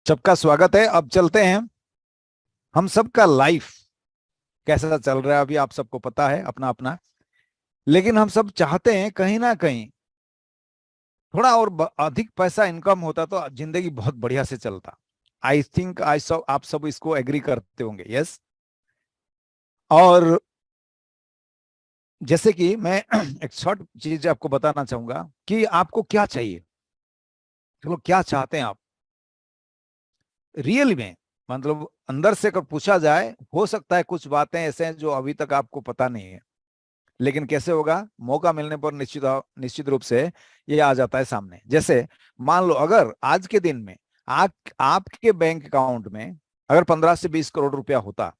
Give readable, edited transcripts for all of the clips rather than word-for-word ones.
सबका स्वागत है। अब चलते हैं, हम सबका लाइफ कैसा चल रहा है अभी आप सबको पता है अपना अपना। लेकिन हम सब चाहते हैं कहीं ना कहीं थोड़ा और अधिक पैसा इनकम होता तो जिंदगी बहुत बढ़िया से चलता। आई थिंक आई सब आप सब इसको एग्री करते होंगे, यस। और जैसे कि मैं एक शॉर्ट चीज आपको बताना चाहूंगा कि आपको क्या चाहिए, चलो क्या चाहते हैं आप रियल में। मतलब अंदर से अगर पूछा जाए, हो सकता है कुछ बातें ऐसे हैं जो अभी तक आपको पता नहीं है, लेकिन कैसे होगा, मौका मिलने पर निश्चित रूप से ये आ जाता है सामने। जैसे मान लो अगर आज के दिन में आपके बैंक अकाउंट में अगर 15 से 20 करोड़ रुपया होता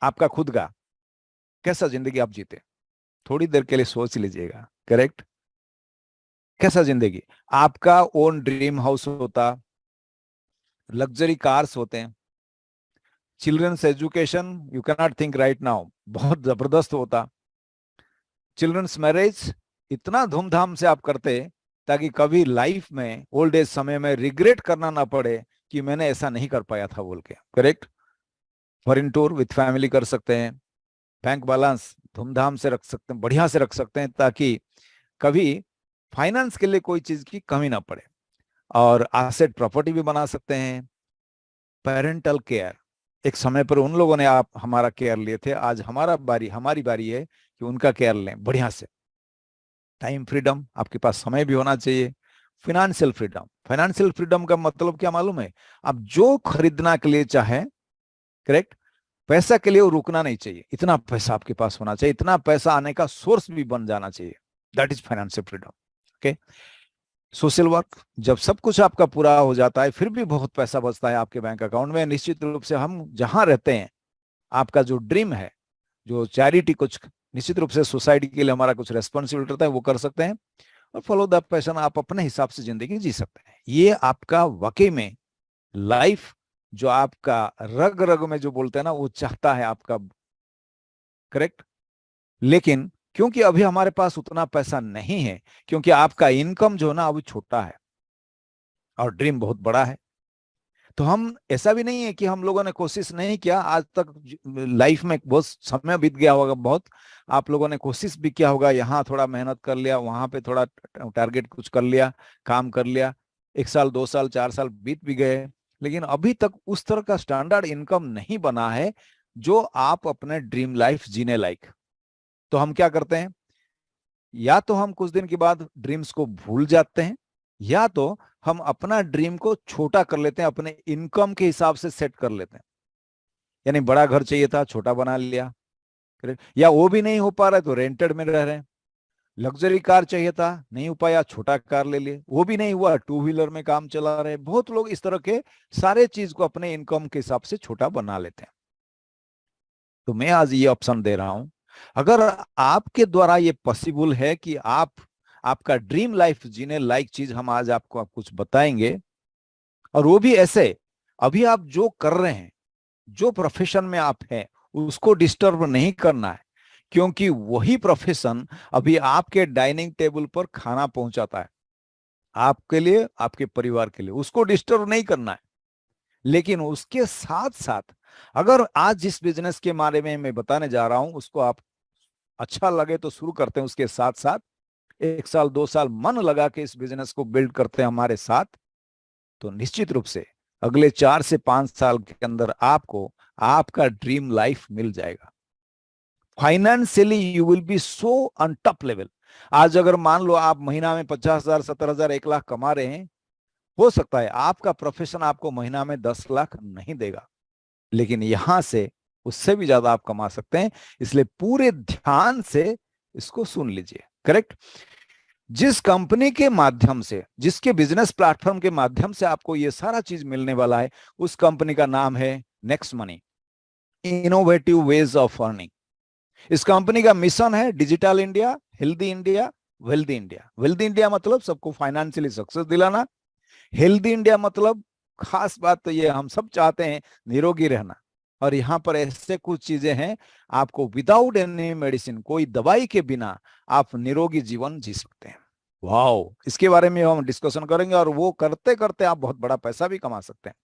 आपका खुद का, कैसा जिंदगी आप जीते? थोड़ी देर के लिए सोच लीजिएगा, करेक्ट। कैसा जिंदगी? आपका ओन ड्रीम हाउस होता, लग्जरी कार्स होते हैं, children's education you can not think right now, बहुत जबरदस्त होता। चिल्ड्रंस मैरिज इतना धूमधाम से आप करते ताकि कभी लाइफ में ओल्ड एज समय में रिग्रेट करना ना पड़े कि मैंने ऐसा नहीं कर पाया था बोल के, correct. Foreign tour with family कर सकते हैं, बैंक बैलेंस धूमधाम से रख सकते हैं, बढ़िया से रख सकते हैं ताकि कभी फाइनेंस के लिए कोई चीज की कमी ना पड़े। और एसेट प्रॉपर्टी भी बना सकते हैं। पेरेंटल केयर, एक समय पर उन लोगों ने आप हमारा केयर लिए थे, आज हमारी बारी है कि उनका केयर लें बढ़िया से। टाइम फ्रीडम, आपके पास समय भी होना चाहिए। फाइनेंशियल फ्रीडम का मतलब क्या मालूम है? आप जो खरीदना के लिए चाहे, करेक्ट, पैसा के लिए वो रुकना नहीं चाहिए। इतना पैसा आपके पास होना चाहिए, इतना पैसा आने का सोर्स भी बन जाना चाहिए। That is financial freedom. Okay. Social work, जब सब कुछ आपका पूरा हो जाता है फिर भी बहुत पैसा बचता है आपके बैंक अकाउंट में, निश्चित रूप से हम जहां रहते हैं, आपका जो ड्रीम है, जो चैरिटी, कुछ निश्चित रूप से सोसाइटी के लिए हमारा कुछ रेस्पॉन्सिबिलिटी रहता है वो कर सकते हैं। और फॉलो द पैशन, आप अपने हिसाब से जिंदगी जी सकते हैं। ये आपका वाकई में लाइफ जो आपका रग रग में जो बोलते हैं ना वो चाहता है आपका, करेक्ट। लेकिन क्योंकि अभी हमारे पास उतना पैसा नहीं है, क्योंकि आपका इनकम जो है ना अभी छोटा है और ड्रीम बहुत बड़ा है, तो हम ऐसा भी नहीं है कि हम लोगों ने कोशिश नहीं किया आज तक। लाइफ में बहुत समय बीत गया होगा, बहुत आप लोगों ने कोशिश भी किया होगा, यहाँ थोड़ा मेहनत कर लिया, वहां पे थोड़ा टारगेट कुछ कर लिया, काम कर लिया। 1 साल 2 साल 4 साल बीत भी गए, लेकिन अभी तक उस तरह का स्टैंडर्ड इनकम नहीं बना है जो आप अपने ड्रीम लाइफ जीने लायक। तो हम क्या करते हैं, या तो हम कुछ दिन के बाद ड्रीम्स को भूल जाते हैं, या तो हम अपना ड्रीम को छोटा कर लेते हैं, अपने इनकम के हिसाब से सेट कर लेते हैं। यानी बड़ा घर चाहिए था, छोटा बना लिया, या वो भी नहीं हो पा रहा है तो रेंटेड में रह रहे हैं। लग्जरी कार चाहिए था, नहीं हो पाया, छोटा कार ले लिए, वो भी नहीं हुआ, टू व्हीलर में काम चला रहे। बहुत लोग इस तरह के सारे चीज को अपने इनकम के हिसाब से छोटा बना लेते हैं। तो मैं आज ये ऑप्शन दे रहा हूं, अगर आपके द्वारा ये पॉसिबल है कि आप आपका ड्रीम लाइफ जीने लायक चीज हम आज आपको कुछ बताएंगे, और वो भी ऐसे, अभी आप जो कर रहे हैं, जो प्रोफेशन में आप हैं, उसको डिस्टर्ब नहीं करना है, क्योंकि वही प्रोफेशन अभी आपके डाइनिंग टेबल पर खाना पहुंचाता है, आपके लिए, आपके परिवार के लिए, उसको डिस्टर्ब नहीं करना है। लेकिन उसके साथ साथ अगर आज जिस बिजनेस के बारे में मैं बताने जा रहा हूं उसको आप अच्छा लगे तो शुरू करते हैं, उसके साथ साथ 1 साल 2 साल मन लगा के इस बिजनेस को बिल्ड करते हैं हमारे साथ, तो निश्चित रूप से अगले 4 से 5 साल के अंदर आपको आपका ड्रीम लाइफ मिल जाएगा। Financially you will be so on top level. आज अगर मान लो आप महीना में 50,000 70,000 1 लाख कमा रहे हैं, हो सकता है आपका प्रोफेशन आपको महीना में 10 लाख नहीं देगा, लेकिन यहां से उससे भी ज्यादा आप कमा सकते हैं। इसलिए पूरे ध्यान से इसको सुन लीजिए, करेक्ट। जिस कंपनी के माध्यम से, जिसके बिजनेस प्लेटफॉर्म के माध्यम से आपको ये सारा चीज मिलने वाला है, उस कंपनी का नाम है next money, innovative ways of earning. इस कंपनी का मिशन है digital India, healthy India, wealthy India. Wealthy India मतलब सबको फाइनेंशियली सक्सेस दिलाना, हेल्दी इंडिया मतलब खास बात तो ये हम सब चाहते हैं निरोगी रहना। और यहाँ पर ऐसे कुछ चीजें हैं, आपको विदाउट एनी मेडिसिन, कोई दवाई के बिना आप निरोगी जीवन जी सकते हैं। वाओ, इसके बारे में हम डिस्कशन करेंगे और वो करते करते आप बहुत बड़ा पैसा भी कमा सकते हैं।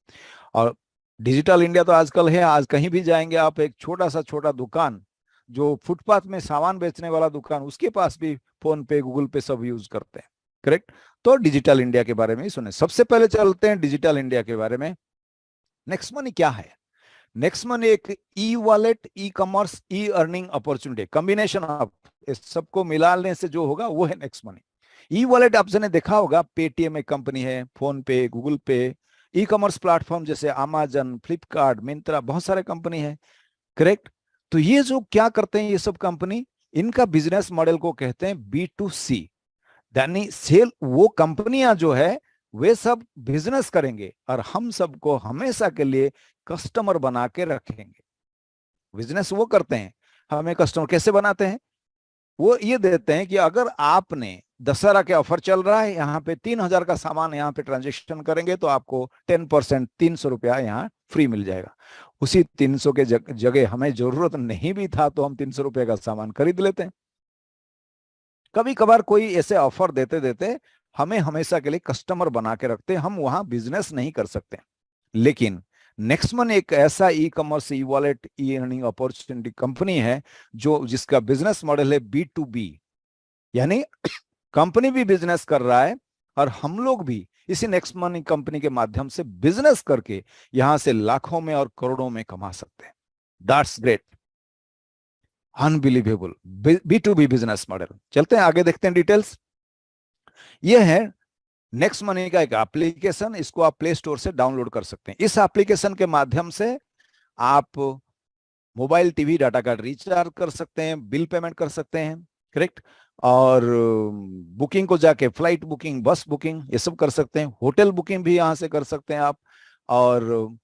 और डिजिटल इंडिया तो आजकल है, आज कहीं भी जाएंगे आप, एक छोटा दुकान जो फुटपाथ में सामान बेचने वाला दुकान, उसके पास भी फोन पे गूगल पे सब यूज करते हैं। करेक्ट। तो डिजिटल इंडिया के बारे में ही सुने। सबसे पहले चलते हैं डिजिटल इंडिया के बारे में। नेक्स्ट मनी क्या है? नेक्स्ट मनी एक e wallet, e commerce, E earning opportunity, combination of इस सबको मिलाने से जो होगा वो है नेक्स्ट मनी। ई वॉलेट आपने देखा होगा, पेटीएम एक कंपनी है, फोन पे, गूगल पे। ई कॉमर्स प्लेटफॉर्म जैसे अमेजन, फ्लिपकार्ट, मिंत्रा, बहुत सारे कंपनी है। करेक्ट। तो ये जो क्या करते हैं ये सब कंपनी, इनका बिजनेस मॉडल को कहते हैं B2C, यानी सेल। वो कंपनियां जो है वे सब बिजनेस करेंगे और हम सबको हमेशा के लिए कस्टमर बना के रखेंगे। बिजनेस वो करते हैं, हमें कस्टमर कैसे बनाते हैं? वो ये देते हैं कि अगर आपने दशहरा के ऑफर चल रहा है, यहाँ पे 3,000 का सामान यहाँ पे ट्रांजेक्शन करेंगे तो आपको 10%, 300 रुपया यहाँ फ्री मिल जाएगा। उसी 300 के जगह हमें जरूरत नहीं भी था तो हम 300 रुपये का सामान खरीद लेते हैं। कभी कभार कोई ऐसे ऑफर देते देते हमें हमेशा के लिए कस्टमर बना के रखते, हम वहां बिजनेस नहीं कर सकते। लेकिन नेक्स्टमन एक ऐसा ई कॉमर्स, ई वॉलेट, ई अर्निंग अपॉर्चुनिटी कंपनी है जो जिसका बिजनेस मॉडल है B2B, यानी कंपनी भी बिजनेस कर रहा है और हम लोग भी इसी नेक्स्ट मनी कंपनी के माध्यम से बिजनेस करके यहां से लाखों में और करोड़ों में कमा सकते हैं। That's great, unbelievable B2B business model. चलते हैं आगे, देखते हैं डिटेल्स। ये है नेक्स्ट मनी का एक एप्लीकेशन, इसको आप प्ले स्टोर से डाउनलोड कर सकते हैं। इस एप्लीकेशन के माध्यम से आप mobile, TV, data card recharge कर सकते हैं, बिल पेमेंट कर सकते हैं। करेक्ट। और बुकिंग को जाके फ्लाइट बुकिंग, बस बुकिंग, ये सब कर सकते हैं। होटल बुकिंग भी यहां से कर सकते हैं आप। और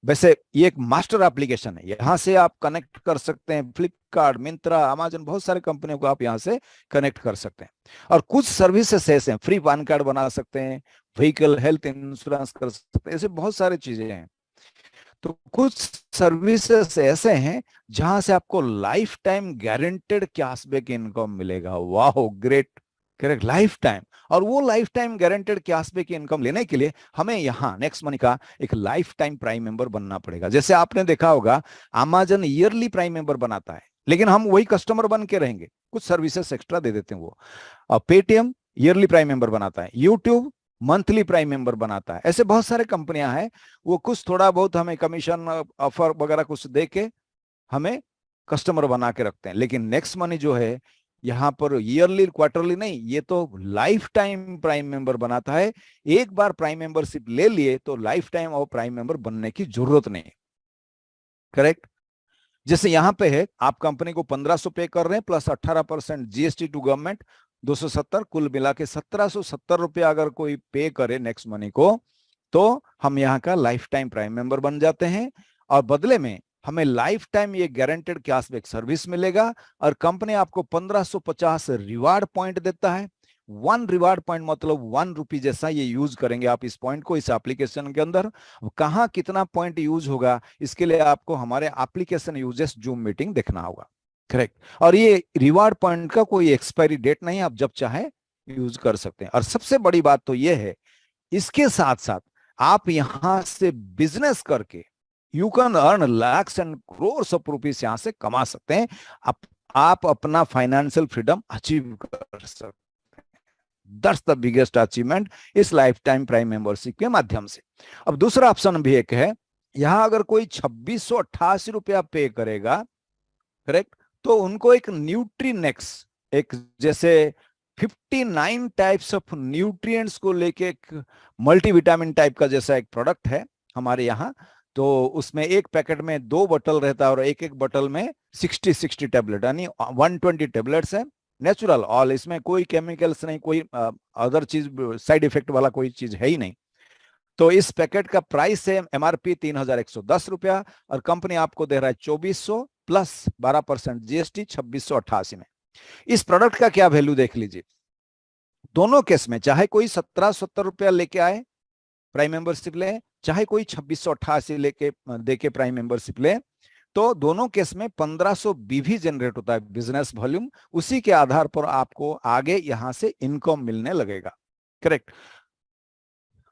वैसे ये एक मास्टर एप्लीकेशन है, यहाँ से आप कनेक्ट कर सकते हैं फ्लिपकार्ट, मिंत्रा, अमेजन, बहुत सारे कंपनियों को आप यहाँ से कनेक्ट कर सकते हैं। और कुछ सर्विसेज ऐसे हैं, फ्री पैन कार्ड बना सकते हैं, व्हीकल हेल्थ इंश्योरेंस कर सकते हैं, ऐसे बहुत सारी चीजें हैं। तो कुछ सर्विसेज ऐसे हैं जहां से आपको life time guaranteed cashback income मिलेगा। वाह, ग्रेट। Correct, life time. और वो life time guaranteed cashback income लेने के लिए हमें यहाँ नेक्स्ट मनी का एक लाइफ टाइम प्राइम मेंबर बनना पड़ेगा। जैसे आपने देखा होगा, अमेजन ईयरली प्राइम मेंबर बनाता है, लेकिन हम वही कस्टमर बन के रहेंगे, कुछ सर्विसेज एक्स्ट्रा दे देते हैं वो। और पेटीएम ईयरली प्राइम मेंबर बनाता है, यूट्यूब मंथली प्राइम मेंबर बनाता है। ऐसे बहुत सारे कंपनियां हैं, वो कुछ थोड़ा बहुत हमें कमीशन ऑफर वगैरह कुछ दे के हमें कस्टमर बना के रखते हैं। लेकिन नेक्स्ट मनी जो है यहाँ पर ईयरली, क्वार्टरली नहीं, ये तो लाइफ टाइम प्राइम मेंबर बनाता है। एक बार प्राइम मेंबरशिप ले लिए तो लाइफ टाइम और प्राइम मेंबर बनने की जरूरत नहीं। करेक्ट। जैसे यहाँ पे है, आप कंपनी को 1500 पे कर रहे हैं प्लस 18% GST टू गवर्नमेंट, 270, कुल मिला के 1770 रुपया अगर कोई पे करे नेक्स्ट मनी को, तो हम यहाँ का लाइफ टाइम प्राइम मेंबर बन जाते हैं। और बदले में हमें लाइफ टाइम ये गारंटेड कैशबैक सर्विस मिलेगा। और कंपनी आपको 1550 रिवार्ड पॉइंट देता है। 1 रिवार्ड पॉइंट मतलब 1 रुपी जैसा ये यूज करेंगे आप इस पॉइंट को इस एप्लीकेशन के अंदर। कहाँ कितना पॉइंट यूज होगा, इसके लिए आपको हमारे एप्लीकेशन यूजेस जूम मीटिंग देखना होगा। करेक्ट। और ये रिवार्ड पॉइंट का कोई एक्सपायरी डेट नहीं, आप जब चाहे यूज कर सकते हैं। और सबसे बड़ी बात तो ये है, इसके साथ साथ आप यहां से बिजनेस करके you can earn lakhs and crores of rupees यहां से कमा सकते हैं। आप अपना फाइनेंशियल फ्रीडम अचीव कर सकते हैं। दैट्स द बिगेस्ट अचीवमेंट इस लाइफ टाइम प्राइम मेंबरशिप के माध्यम से। अब दूसरा ऑप्शन भी एक है, यहां अगर कोई 2688 रुपया पे करेगा, करेक्ट, तो उनको एक न्यूट्रीनेक्स, एक जैसे 59 टाइप्स ऑफ न्यूट्रिएंट्स को लेके एक मल्टीविटामिन टाइप का जैसा एक प्रोडक्ट है हमारे यहाँ। तो उसमें एक पैकेट में 2 बोतल रहता है और एक एक बोतल में 60 टैबलेट, यानी 120 टैबलेट्स है। नेचुरल ऑल, इसमें कोई केमिकल्स नहीं, कोई अदर चीज, साइड इफेक्ट वाला कोई चीज है ही नहीं। तो इस पैकेट का प्राइस है MRP 3110 रुपया और कंपनी आपको दे रहा है 2400 प्लस 12% GST 2688 में। इस प्रोडक्ट का क्या वैल्यू देख लीजिए, दोनों केस में चाहे कोई 1770 रुपया लेके आए प्राइम मेंबरशिप ले, चाहे कोई 2688 लेके देके प्राइम मेंबरशिप ले, तो दोनों केस में 1500 BV जनरेट होता है बिजनेस वॉल्यूम। उसी के आधार पर आपको आगे यहां से इनकम मिलने लगेगा। करेक्ट।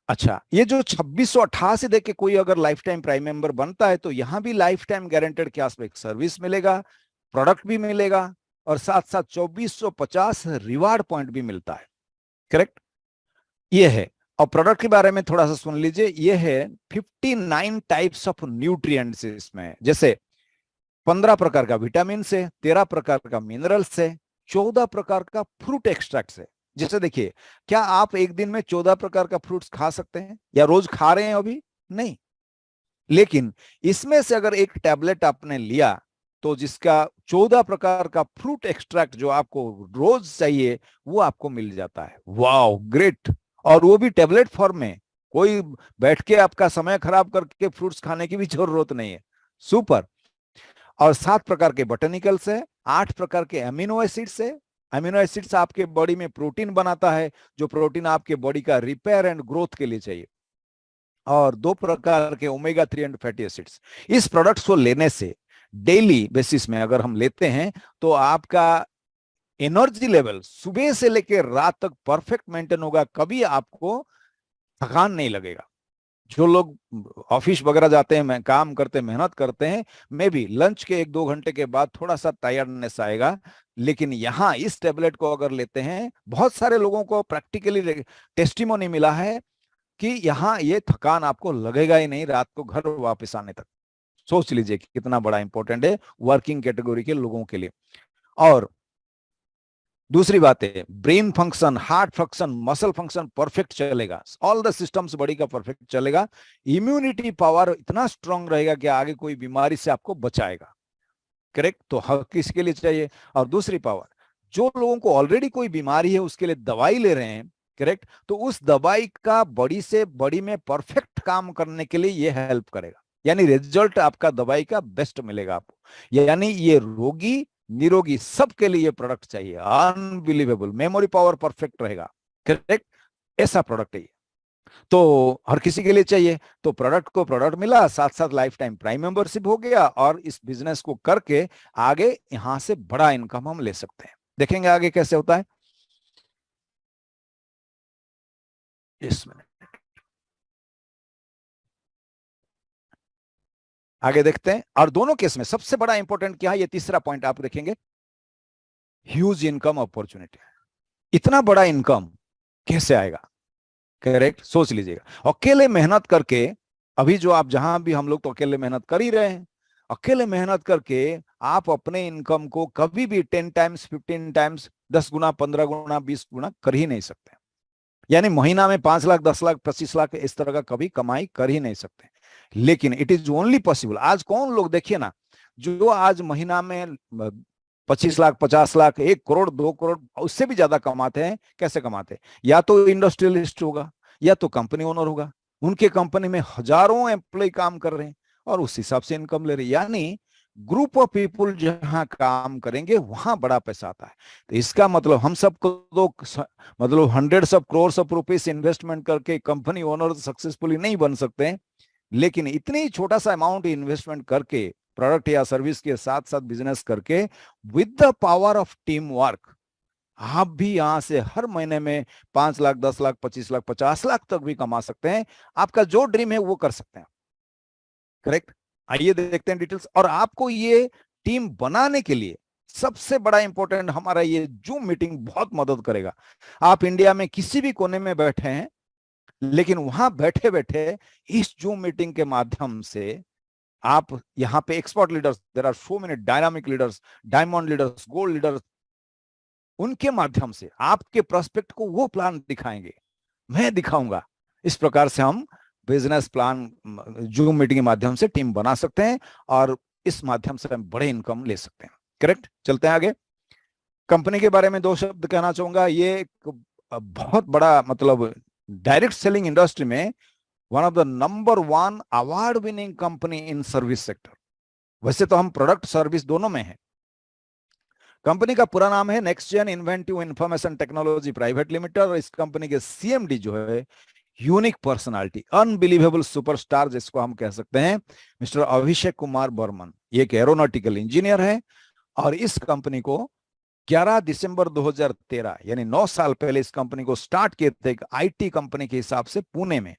अच्छा, ये जो 2688 दे के कोई अगर लाइफ टाइम प्राइम मेंबर बनता है तो यहां भी लाइफ टाइम गारंटेड के आस्पेक्ट सर्विस मिलेगा, प्रोडक्ट भी मिलेगा, और साथ साथ 2450 रिवार्ड पॉइंट भी मिलता है। करेक्ट, ये है। और प्रोडक्ट के बारे में थोड़ा सा सुन लीजिए, ये है 59 टाइप्स ऑफ न्यूट्रिएंट्स इसमें, जैसे 15 प्रकार का विटामिन से, 13 प्रकार का मिनरल से, 14 प्रकार का फ्रूट एक्सट्रैक्ट से। जैसे देखिए, क्या आप एक दिन में 14 प्रकार का फ्रूट्स खा सकते हैं, या रोज खा रहे हैं अभी? नहीं। लेकिन इसमें से अगर एक टैबलेट आपने लिया तो जिसका 14 प्रकार का फ्रूट एक्सट्रैक्ट जो आपको रोज चाहिए वो आपको मिल जाता है। Wow, great. और वो भी टैबलेट फॉर्म में, कोई बैठ के आपका समय खराब करके फ्रूट्स खाने की भी जरूरत नहीं है। सुपर। और 7 प्रकार के बॉटनिकल्स है, 8 प्रकार के अमीनो एसिड्स है। अमीनो एसिड्स आपके बॉडी में प्रोटीन बनाता है, जो प्रोटीन आपके बॉडी का रिपेयर एंड ग्रोथ के लिए चाहिए। और 2 प्रकार के ओमेगा 3 एंड फैटी एसिड्स। इस प्रोडक्ट्स को लेने से डेली बेसिस में अगर हम लेते हैं तो आपका एनर्जी लेवल सुबह से लेकर रात तक परफेक्ट मेंटेन होगा, कभी आपको थकान नहीं लगेगा। जो लोग ऑफिस वगैरह जाते हैं, काम करते हैं, मेहनत करते हैं, मे भी लंच के 1-2 घंटे के बाद थोड़ा सा टायर्डनेस आएगा, लेकिन यहाँ इस टेबलेट को अगर लेते हैं, बहुत सारे लोगों को प्रैक्टिकली टेस्टिमोनी मिला है कि यहाँ ये थकान आपको लगेगा ही नहीं रात को घर वापस आने तक। सोच लीजिए कि कितना बड़ा इंपॉर्टेंट है वर्किंग कैटेगरी के लोगों के लिए। और दूसरी बात है, brain function, heart function, muscle function perfect चलेगा, ऑल द सिस्टम्स बॉडी का परफेक्ट चलेगा। इम्यूनिटी पावर इतना स्ट्रांग रहेगा कि आगे कोई बीमारी से आपको बचाएगा। करेक्ट, तो हर किसी के लिए चाहिए। और दूसरी पावर, जो लोगों को ऑलरेडी कोई बीमारी है उसके लिए दवाई ले रहे हैं, करेक्ट, तो उस दवाई का बॉडी से बॉडी में परफेक्ट काम करने के लिए ये हेल्प करेगा, यानी रिजल्ट आपका दवाई का बेस्ट मिलेगा आपको। यानी ये रोगी निरोगी सबके लिए ये प्रोडक्ट चाहिए, अनबिलीवेबल, मेमोरी पावर परफेक्ट रहेगा। करेक्ट, ऐसा प्रोडक्ट है। तो हर किसी के लिए चाहिए। तो प्रोडक्ट को प्रोडक्ट मिला, साथ साथ लाइफ टाइम प्राइम मेंबरशिप हो गया, और इस बिजनेस को करके आगे यहां से बड़ा इनकम हम ले सकते हैं। देखेंगे आगे कैसे होता है। इस मिनट आगे देखते हैं। और दोनों केस में सबसे बड़ा इंपॉर्टेंट क्या है, ये तीसरा पॉइंट आप देखेंगे, ह्यूज इनकम अपॉर्चुनिटी। इतना बड़ा इनकम कैसे आएगा? करेक्ट, सोच लीजिएगा। अकेले मेहनत करके, अभी जो आप जहां भी, हम लोग तो अकेले मेहनत कर ही रहे हैं, अकेले मेहनत करके आप अपने इनकम को कभी भी 10 टाइम्स, 15 टाइम्स, 10 गुना, 15 गुना, 20 गुना कर ही नहीं सकते। यानी महीना में 5 लाख, 10 लाख, 25 लाख इस तरह का कभी कमाई कर ही नहीं सकते। लेकिन इट इज ओनली पॉसिबल। आज कौन लोग देखिए ना, जो आज महीना में 25 लाख, 50 लाख, 1 करोड़, 2 करोड़, उससे भी ज्यादा कमाते हैं। कैसे कमाते हैं? या तो इंडस्ट्रियलिस्ट होगा, या तो कंपनी ओनर होगा, उनके कंपनी में हजारों एम्प्लॉय काम कर रहे हैं और उस हिसाब से इनकम ले रहे हैं। यानी ग्रुप ऑफ पीपुल जहां काम करेंगे वहां बड़ा पैसा आता है। तो इसका मतलब हम सबको तो मतलब hundreds of crore of rupees investment करके कंपनी ओनर सक्सेसफुली नहीं बन सकते हैं, लेकिन इतनी छोटा सा अमाउंट इन्वेस्टमेंट करके प्रोडक्ट या सर्विस के साथ साथ बिजनेस करके with the power of team work आप भी यहां से हर महीने में 5 लाख, 10 लाख, 25 लाख, 50 लाख तक भी कमा सकते हैं। आपका जो ड्रीम है वो कर सकते हैं। करेक्ट, आइए देखते हैं डिटेल्स। और आपको ये टीम बनाने के लिए सबसे बड़ा इंपॉर्टेंट हमारा ये जूम मीटिंग बहुत मदद करेगा। आप इंडिया में किसी भी कोने में बैठे हैं, लेकिन वहां बैठे बैठे इस जूम मीटिंग के माध्यम से आप यहाँ पे expert leaders, there are so many dynamic leaders, diamond leaders, gold leaders, उनके माध्यम से आपके प्रोस्पेक्ट को वो प्लान दिखाएंगे, मैं दिखाऊंगा। इस प्रकार से हम बिजनेस प्लान जूम मीटिंग के माध्यम से टीम बना सकते हैं और इस माध्यम से हम बड़े इनकम ले सकते हैं। करेक्ट, चलते हैं आगे। कंपनी के बारे में 2 शब्द कहना चाहूंगा। ये एक बहुत बड़ा, मतलब डायरेक्ट सेलिंग इंडस्ट्री में one of the number 1 award winning company in service sector. वैसे तो हम प्रोडक्ट सर्विस दोनों में हैं। कंपनी का पूरा नाम है next gen inventive information technology private limited, और इस कंपनी के सीएमडी जो है यूनिक पर्सनालिटी, अनबिलीवेबल सुपरस्टार जिसको हम कह सकते हैं, मिस्टर अभिषेक कुमार बर्मन। ये एक एरोनॉटिकल इंजीनियर है और इस कंपनी को 11 दिसंबर 2013, यानी 9 साल पहले इस कंपनी को स्टार्ट किए थे, एक आईटी कंपनी के हिसाब से पुणे में।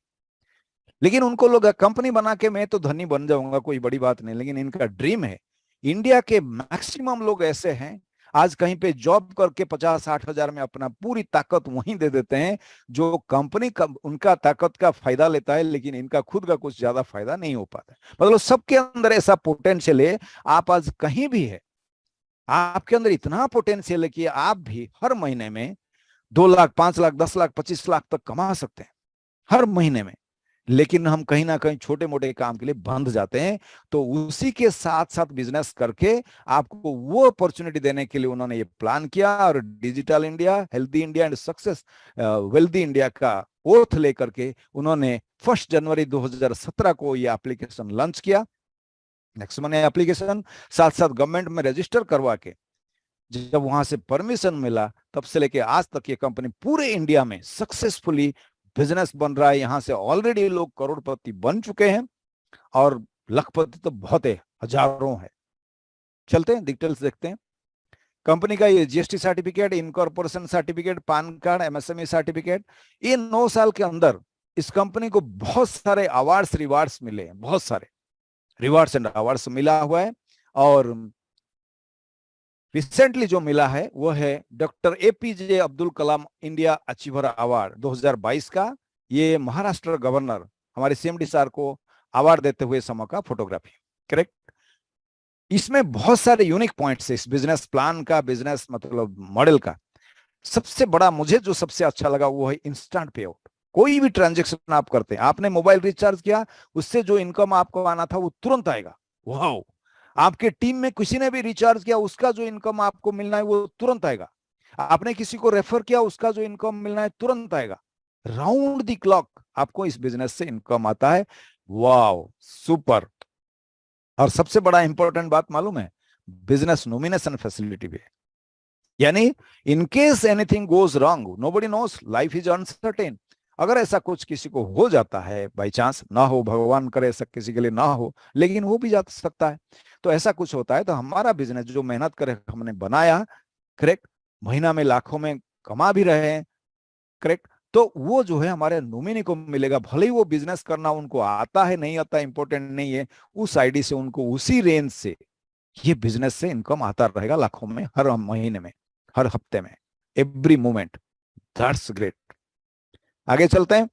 लेकिन उनको लोग कंपनी बना के मैं तो धनी बन जाऊंगा, कोई बड़ी बात नहीं, लेकिन इनका ड्रीम है। इंडिया के मैक्सिमम लोग ऐसे हैं आज कहीं पे जॉब करके 50-60 हजार में अपना पूरी ताकत वहीं दे देते हैं, जो कंपनी का उनका ताकत का फायदा लेता है, लेकिन इनका खुद का कुछ ज्यादा फायदा नहीं हो पाता। मतलब सबके अंदर ऐसा पोटेंशियल है। आप आज कहीं भी है, आपके अंदर इतना पोटेंशियल है कि आप भी हर महीने में 2 लाख, 5 लाख, 10 लाख, 25 लाख तक कमा सकते हैं हर महीने में। लेकिन हम कहीं ना कहीं छोटे मोटे काम के लिए बंध जाते हैं। तो उसी के साथ साथ बिजनेस करके आपको वो अपॉर्चुनिटी देने के लिए उन्होंने ये प्लान किया, और digital India, healthy India and success wealthy India का ओथ लेकर के उन्होंने 1 जनवरी 2017 को ये एप्लीकेशन लॉन्च किया। नेक्स्ट मैंने एप्लीकेशन साथ साथ गवर्नमेंट में रजिस्टर करवा के जब वहां से परमिशन मिला, तब से लेके आज तक ये कंपनी पूरे इंडिया में सक्सेसफुली बिजनेस बन रहा है। यहां से ऑलरेडी लोग करोड़पति बन चुके हैं, और लखपति तो बहुत है, हजारों है। चलते हैं डिटेल्स देखते हैं। कंपनी का ये GST certificate, incorporation certificate, PAN card, MSME certificate, ये 9 साल के अंदर इस कंपनी को बहुत सारे अवार्ड्स रिवार्ड्स मिले हैं, बहुत सारे रिवार्ड्स एंड अवार्ड्स मिला हुआ है। और रिसेंटली जो मिला है वो है doctor APJ Abdul Kalam India achiever award 2022 का। ये महाराष्ट्र गवर्नर हमारे सीएमडी सर को अवार्ड देते हुए समय का फोटोग्राफी, करेक्ट। इसमें बहुत सारे यूनिक पॉइंट्स है इस बिजनेस प्लान का, बिजनेस मतलब मॉडल का। सबसे बड़ा मुझे जो सबसे अच्छा लगा वो है इंस्टेंट पे आउट। कोई भी ट्रांजेक्शन आप करते हैं, आपने मोबाइल रिचार्ज किया, उससे जो इनकम आपको आना था वो तुरंत आएगा। वाओ! आपके टीम में किसी ने भी रिचार्ज किया, उसका जो इनकम आपको मिलना है वो तुरंत आएगा। आपने किसी को रेफर किया, उसका जो इनकम मिलना है तुरंत आएगा। राउंड द क्लॉक आपको इस बिजनेस से इनकम आता है। Wow, super! और सबसे बड़ा इंपॉर्टेंट बात मालूम है, बिजनेस नॉमिनेशन फैसिलिटी भी है। यानी in case anything goes wrong, nobody nose, life is uncertain. अगर ऐसा कुछ किसी को हो जाता है, बाई चांस, ना हो, भगवान करे ऐसा किसी के लिए ना हो, लेकिन हो भी जा सकता है। तो ऐसा कुछ होता है तो हमारा बिजनेस जो मेहनत करे हमने बनाया, करेक्ट, महीना में लाखों में कमा भी रहे हैं, करेक्ट, तो वो जो है हमारे नॉमिनी को मिलेगा। भले ही वो बिजनेस करना उनको आता है नहीं आता इंपॉर्टेंट नहीं है, उस आईडी से उनको उसी रेंज से ये बिजनेस से इनकम आता रहेगा लाखों में, हर महीने में, हर हफ्ते में, एवरी मोमेंट। That's great. आगे चलते हैं।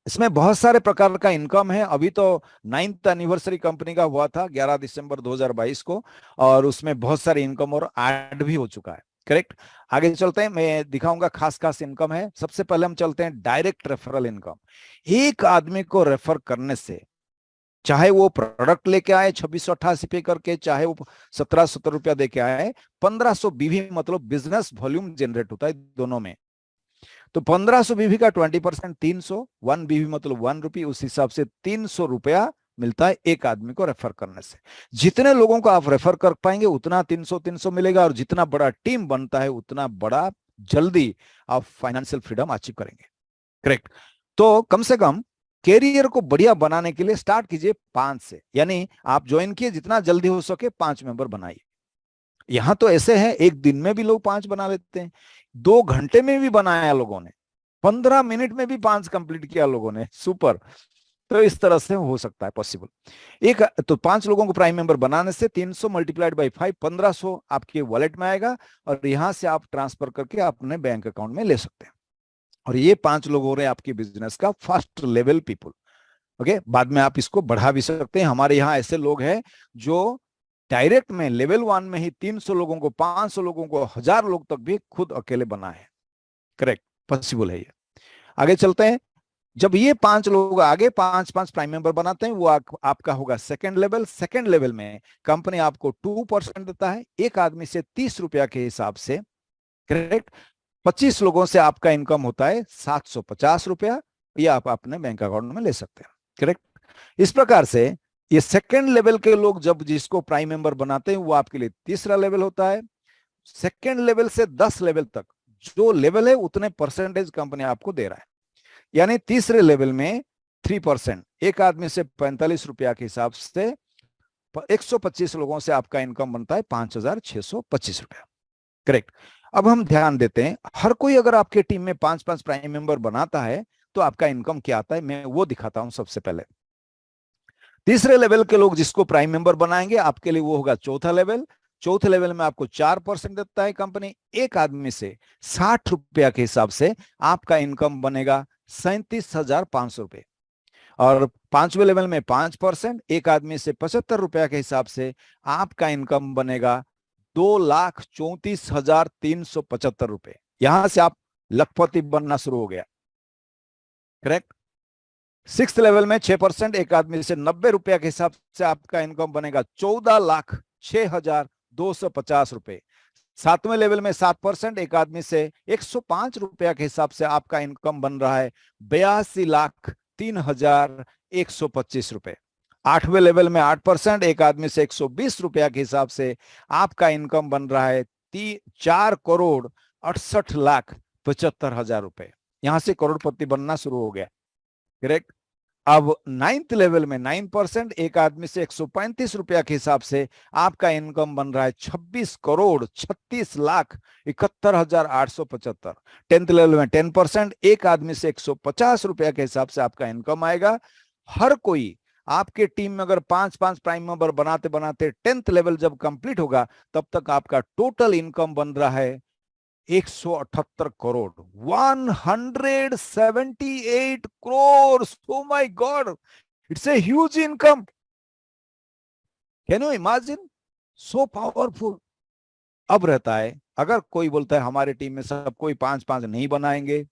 इसमें बहुत सारे प्रकार का इनकम है। अभी तो 9th एनिवर्सरी कंपनी का हुआ था 11 दिसंबर 2022 को, और उसमें बहुत सारे इनकम और ऐड भी हो चुका है, करेक्ट। आगे चलते हैं, मैं दिखाऊंगा खास खास इनकम है। सबसे पहले हम चलते हैं डायरेक्ट रेफरल इनकम। एक आदमी को रेफर करने से, चाहे वो प्रोडक्ट लेके आए 2688 पे करके, चाहे वो 1770 रुपया दे के आए, 1500 बीवी मतलब बिजनेस वॉल्यूम जनरेट होता है दोनों में। तो 1500 बीवी का 20% 300, 1 बीवी मतलब 1 रुपये, उस हिसाब से 300 रुपया मिलता है एक आदमी को रेफर करने से। जितने लोगों को आप रेफर कर पाएंगे उतना 300 मिलेगा, और जितना बड़ा टीम बनता है उतना बड़ा जल्दी आप फाइनेंशियल फ्रीडम अचीव करेंगे, करेक्ट। तो कम से कम कैरियर को बढ़िया बनाने के लिए स्टार्ट कीजिए 5 से, यानी आप ज्वाइन किए, जितना जल्दी हो सके 5 मेंबर बनाइए। यहां तो ऐसे है एक दिन में भी लोग 5 बना लेते हैं, 2 घंटे में भी बनाया लोगों ने, 15 मिनट में भी 5 कंप्लीट किया लोगों ने, सुपर। तो इस तरह से हो सकता है पॉसिबल। एक तो 5 लोगों को प्राइम मेंबर बनाने से 300 मल्टीप्लाइड बाई 5, 1500 आपके वॉलेट में आएगा, और यहां से आप ट्रांसफर करके अपने बैंक अकाउंट में ले सकते हैं। और ये 5 लोग हो रहे हैं आपके बिजनेस का फर्स्ट लेवल पीपुल, ओके। बाद में आप इसको बढ़ा भी सकते हैं। हमारे यहाँ ऐसे लोग हैं जो डायरेक्ट में लेवल 1 में ही 300 लोगों को, 500 लोगों को, 1000 लोग तक भी खुद अकेले बना है, करेक्ट, पॉसिबल है ये। आगे चलते हैं। जब ये 5 लोग आगे 5 प्राइम मेंबर बनाते हैं, वो आपका होगा सेकंड लेवल। सेकंड लेवल में कंपनी आपको 2% देता है, एक आदमी से 30 रुपया के हिसाब से, करेक्ट। 25 लोगों से आपका इनकम होता है 750 रुपया, ये आप अपने बैंक अकाउंट में ले सकते हैं, करेक्ट। इस प्रकार से ये सेकंड लेवल के लोग जब जिसको प्राइम मेंबर बनाते हैं वो आपके लिए तीसरा लेवल होता है। सेकंड लेवल से 10 लेवल तक जो लेवल है उतने परसेंटेज कंपनी आपको दे रहा है। यानी तीसरे लेवल में 3%, एक आदमी से 45 रुपया के हिसाब से 125 लोगों से आपका इनकम बनता है 5625 रुपया, करेक्ट। अब हम ध्यान देते हैं, हर कोई अगर आपके टीम में 5-5 प्राइम मेंबर बनाता है तो आपका इनकम क्या आता है, मैं वो दिखाता हूं सबसे पहले। तीसरे लेवल के लोग जिसको प्राइम मेंबर बनाएंगे आपके लिए वो होगा चौथा लेवल। चौथे लेवल में आपको 4% देता है कंपनी। एक आदमी से 60 रुपया के हिसाब से आपका इनकम बनेगा 37,500 रुपए। और पांचवें लेवल में 5%, एक आदमी से 75 रुपया के हिसाब से आपका इनकम बनेगा 2,34,375 रुपए। यहां से आप लखपति बनना शुरू हो गया। करेक्ट। सिक्स लेवल में 6%, एक आदमी से 90 रुपया के हिसाब से आपका इनकम बनेगा 14,06,250 रुपए। सातवें लेवल में 7%, एक आदमी से 105 रुपया के हिसाब से आपका इनकम बन रहा है 82,03,125 रुपए। आठवें लेवल में 8%, एक आदमी से 120 रुपया के हिसाब से आपका इनकम बन रहा है 4,68,75,000 रुपए। यहां से करोड़पति बनना शुरू हो गया। करेक्ट। अब नाइन्थ लेवल में 9%, एक आदमी से 135 रुपया के हिसाब से आपका इनकम बन रहा है 26,36,71,875। टेंथ लेवल में 10%, एक आदमी से 150 रुपया के हिसाब से आपका इनकम आएगा। हर कोई आपके टीम में अगर 5-5 प्राइम मेंबर बनाते बनाते 10th लेवल जब कंप्लीट होगा तब तक आपका टोटल इनकम बन रहा है 178 crore, 178 crores. Oh my God, it's a huge income. Can you imagine? So powerful. अब रहता है, अगर कोई बोलता है हमारे टीम में सब कोई 5-5 नहीं बनाएंगे,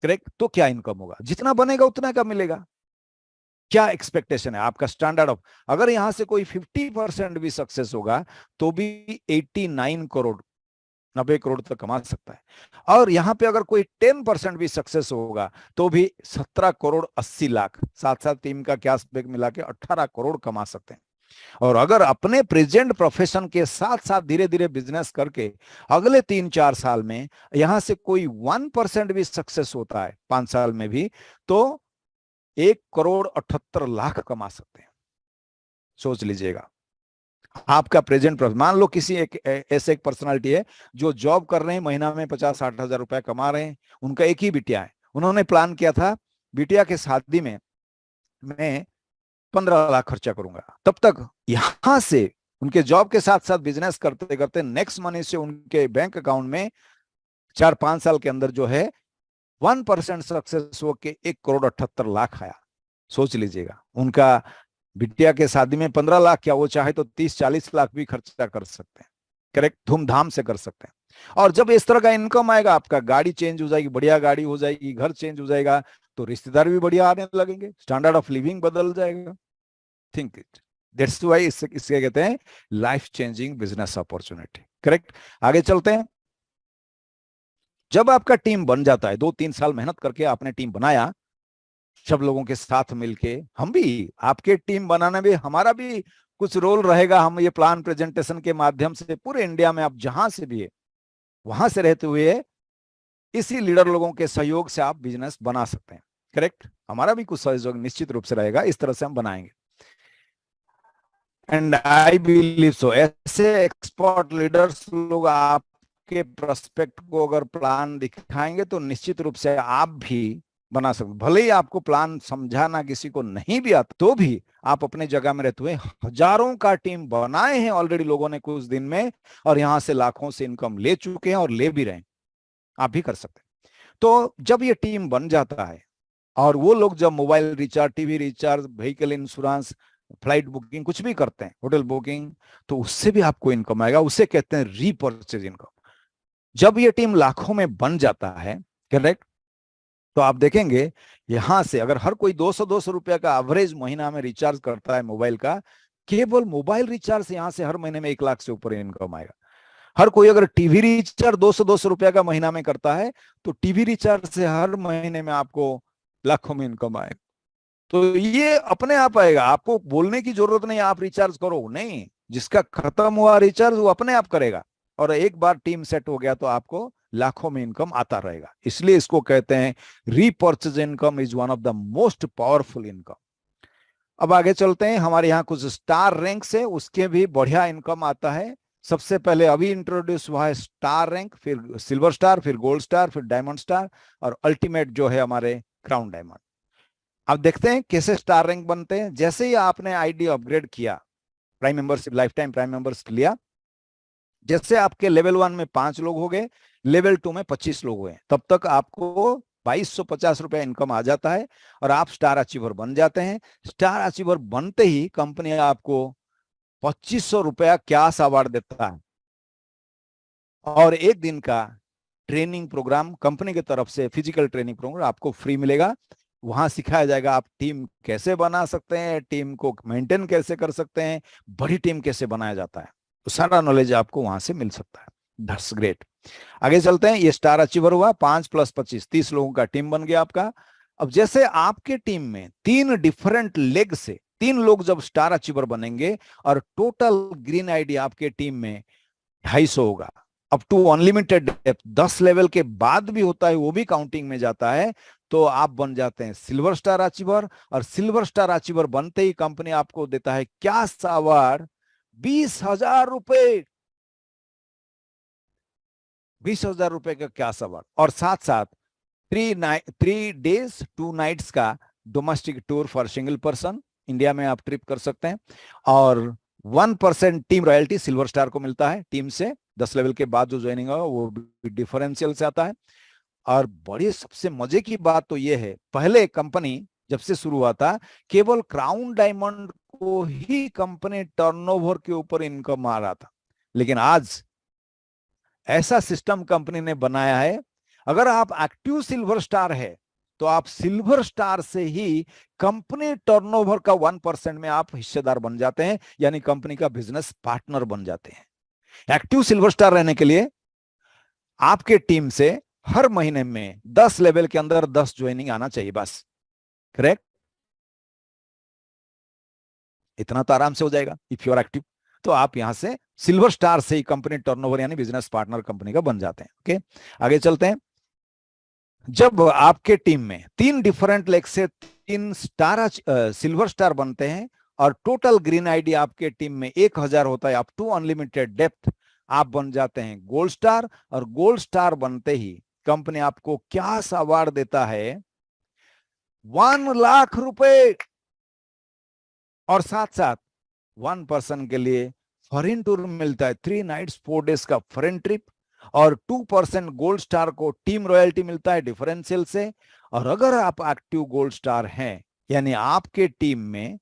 करेक्ट, तो क्या इनकम होगा? जितना बनेगा उतना का मिलेगा। क्या एक्सपेक्टेशन है आपका स्टैंडर्ड ऑफ? अगर यहां से कोई 50% भी सक्सेस होगा तो भी 89 करोड़, 90 करोड़ तक कमा सकता है। और यहां पे अगर कोई 10% भी सक्सेस होगा तो भी 17 करोड़ 80 लाख, साथ साथ टीम का कैशबैक मिला के 18 करोड़ कमा सकते हैं। और अगर अपने प्रेजेंट प्रोफेशन के साथ साथ धीरे धीरे बिजनेस करके अगले 3-4 साल में यहां से कोई 1% भी सक्सेस होता है 5 साल में भी, तो 1,78,00,000 कमा सकते हैं। सोच लीजिएगा, आपका प्रेजेंट, मान लो किसी ऐसे एक पर्सनालिटी है जो जॉब कर रहे हैं, महीना में 50-60 हजार रुपया कमा रहे हैं, उनका एक ही बिटिया है। उन्होंने प्लान किया था बिटिया के शादी में मैं 15 लाख खर्चा करूंगा। तब तक यहां से उनके जॉब के साथ साथ बिजनेस करते करते नेक्स्ट मनी से उनके बैंक अकाउंट में 4-5 साल के अंदर जो है 1% सक्सेस हो के 1,78,00,000 आया। सोच लीजिएगा, उनका बिटिया के शादी में 15 लाख, क्या वो चाहे तो 30-40 लाख भी खर्चा कर सकते हैं। करेक्ट, धूमधाम से कर सकते हैं। और जब इस तरह का इनकम आएगा, आपका गाड़ी चेंज हो जाएगी, बढ़िया गाड़ी हो जाएगी, घर चेंज हो जाएगा, तो रिश्तेदार भी बढ़िया आने लगेंगे, स्टैंडर्ड ऑफ लिविंग बदल जाएगा। थिंक इट, दैट्स व्हाई इसके कहते हैं life changing business opportunity. Correct, आगे चलते हैं। जब आपका टीम बन जाता है, 2-3 साल मेहनत करके आपने टीम बनाया, सब लोगों के साथ मिलके, हम भी आपके टीम बनाने में हमारा भी कुछ रोल रहेगा। हम ये प्लान प्रेजेंटेशन के माध्यम से पूरे इंडिया में आप जहां से भी है वहां से रहते हुए इसी लीडर लोगों के सहयोग से आप बिजनेस बना सकते हैं। करेक्ट, हमारा भी कुछ सहयोग निश्चित रूप से रहेगा, इस तरह से हम बनाएंगे। एंड आई बिलीव सो, ऐसे एक्सपर्ट लीडर्स लोग आपके प्रोस्पेक्ट को अगर प्लान दिखाएंगे तो निश्चित रूप से आप भी बना सकते। भले ही आपको प्लान समझाना किसी को नहीं भी आता तो भी आप अपने जगह में रहते हुए हजारों का टीम बनाए हैं ऑलरेडी लोगों ने कुछ दिन में, और यहां से लाखों से इनकम ले चुके हैं और ले भी रहे हैं, आप भी कर सकते हैं। तो जब ये टीम बन जाता है और वो लोग जब mobile recharge, TV recharge, vehicle insurance, flight booking, कुछ भी करते हैं, होटल बुकिंग, तो उससे भी आपको इनकम आएगा। उसे कहते हैं रीपर्चेज इनकम। जब ये टीम लाखों में बन जाता है, करेक्ट, तो आप देखेंगे यहां से अगर हर कोई 200-200 रुपया का एवरेज महीना में रिचार्ज करता है मोबाइल का, केवल मोबाइल रिचार्ज से यहां से हर महीने में 1 लाख से ऊपर इनकम आएगा। हर कोई अगर टीवी रिचार्ज 200-200 रुपया का महीना में करता है तो टीवी रिचार्ज से हर महीने में आपको लाखों में इनकम आएगा। तो ये अपने आप आएगा, आपको बोलने की जरूरत नहीं आप रिचार्ज करो, नहीं, जिसका खत्म हुआ रिचार्ज वो अपने आप करेगा। और एक बार टीम सेट हो गया तो आपको लाखों में इनकम आता रहेगा। इसलिए इसको कहते हैं repurchase income is one of the most powerful income. अब आगे चलते हैं, हमारे यहाँ कुछ स्टार रैंक से उसके भी बढ़िया इनकम आता है। सबसे पहले अभी इंट्रोड्यूस हुआ है स्टार रैंक, फिर सिल्वर स्टार, फिर गोल्ड स्टार, फिर डायमंड स्टार, और अल्टीमेट जो है हमारे क्राउन डायमंड। अब देखते हैं कैसे स्टार रैंक बनते हैं। जैसे ही आपने आईडी अपग्रेड किया, prime membership, life time prime membership लिया, जैसे आपके लेवल 1 में 5 लोग हो गए, लेवल 2 में 25 लोग हुए, तब तक आपको 2250 रुपया इनकम आ जाता है और आप स्टार अचीवर बन जाते हैं। स्टार अचीवर बनते ही कंपनी आपको 2500 रुपया कैश अवार्ड देता है और एक दिन का ट्रेनिंग प्रोग्राम कंपनी की तरफ से, फिजिकल ट्रेनिंग प्रोग्राम आपको फ्री मिलेगा। वहां सिखाया जाएगा आप टीम कैसे बना सकते हैं, टीम को मेंटेन कैसे कर सकते हैं, बड़ी टीम कैसे बनाया जाता है, तो सारा नॉलेज आपको वहां से मिल सकता है। That's great. आगे चलते हैं। ये स्टार अचीवर हुआ, 5 + 25, 30 लोगों का टीम बन गया आपका। अब जैसे आपके टीम में 3 डिफरेंट लेग से 3 लोग जब स्टार अचीवर बनेंगे और टोटल ग्रीन आईडी आपके टीम में 250 होगा, up to unlimited depth, 10 level के बाद भी होता है, वो भी काउंटिंग में जाता है, तो आप बन जाते हैं सिल्वर स्टार अचीवर। और सिल्वर स्टार अचीवर बनते ही कंपनी आपको देता है कैश अवार्ड 20,000 रुपए, 20,000 रुपए का कैश अवार्ड, और साथ साथ 3 days 2 nights का domestic tour for single person, India में आप ट्रिप कर सकते हैं। और 1% टीम रॉयल्टी सिल्वर स्टार को मिलता है टीम से, 10 लेवल के बाद जो ज्वाइनिंग होगा वो डिफरेंशियल से आता है। और बड़ी सबसे मजे की बात तो ये है, पहले कंपनी जब से शुरू हुआ था, केवल क्राउन डायमंड को ही कंपनी टर्नओवर के ऊपर इनकम आ रहा था, लेकिन आज ऐसा सिस्टम कंपनी ने बनाया है, अगर आप एक्टिव सिल्वर स्टार है तो आप सिल्वर स्टार से ही कंपनी टर्नओवर का 1% में आप हिस्सेदार बन जाते हैं, यानी कंपनी का बिजनेस पार्टनर बन जाते हैं। एक्टिव सिल्वर स्टार रहने के लिए आपके टीम से हर महीने में 10 लेवल के अंदर 10 ज्वाइनिंग आना चाहिए, बस। करेक्ट? इतना तो आराम से हो जाएगा इफ यू आर एक्टिव। तो आप यहां से सिल्वर स्टार से ही कंपनी टर्नओवर यानी बिजनेस पार्टनर कंपनी का बन जाते हैं। ओके, आगे चलते हैं। जब आपके टीम में 3 डिफरेंट लेग से 3 स्टार सिल्वर स्टार बनते हैं और टोटल ग्रीन आईडी आपके टीम में 1000 होता है, अप टू अनलिमिटेड डेप्थ, आप बन जाते हैं गोल्ड स्टार। और गोल्ड स्टार बनते ही कंपनी आपको कैश अवार्ड देता है 1,00,000 रुपए, और साथ साथ 1 पर्सन के लिए फॉरेन टूर मिलता है, 3 nights 4 days का फॉरेन ट्रिप। और 2% गोल्ड स्टार को टीम रॉयल्टी मिलता है डिफरेंशियल से। और अगर आप एक्टिव गोल्ड स्टार हैं, यानी आपके टीम में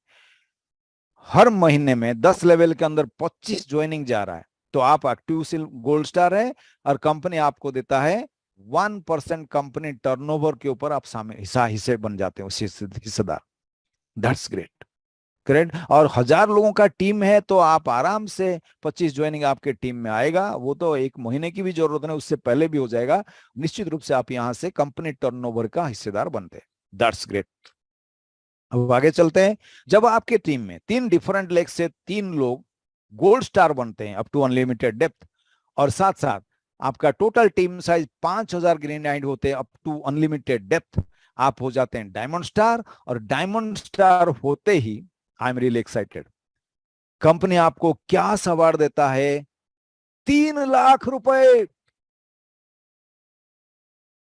हर महीने में 10 लेवल के अंदर 25 ज्वाइनिंग जा रहा है, तो आप एक्टिव गोल्ड स्टार है और कंपनी आपको देता है 1% कंपनी टर्नओवर के ऊपर आप हिस्से बन जाते हैं, हिस्सेदार। That's great. करेक्ट। और 1000 लोगों का टीम है तो आप आराम से 25 ज्वाइनिंग आपके टीम में आएगा, वो तो 1 महीने की भी जरूरत नहीं, उससे पहले भी हो जाएगा। निश्चित रूप से आप यहां से कंपनी टर्नओवर का हिस्सेदार बनते हैं। That's great. अब आगे चलते हैं। जब आपके टीम में 3 डिफरेंट लेग से 3 लोग गोल्ड स्टार बनते हैं अप टू अनलिमिटेड डेप्थ, और साथ साथ आपका टोटल टीम साइज 5000 ग्रेनाइट होते हैं अप टू अनलिमिटेड डेप्थ, आप हो जाते हैं डायमंड स्टार। और डायमंड स्टार होते ही I am really excited, company आपको क्या अवार्ड देता है 3,00,000 रुपए,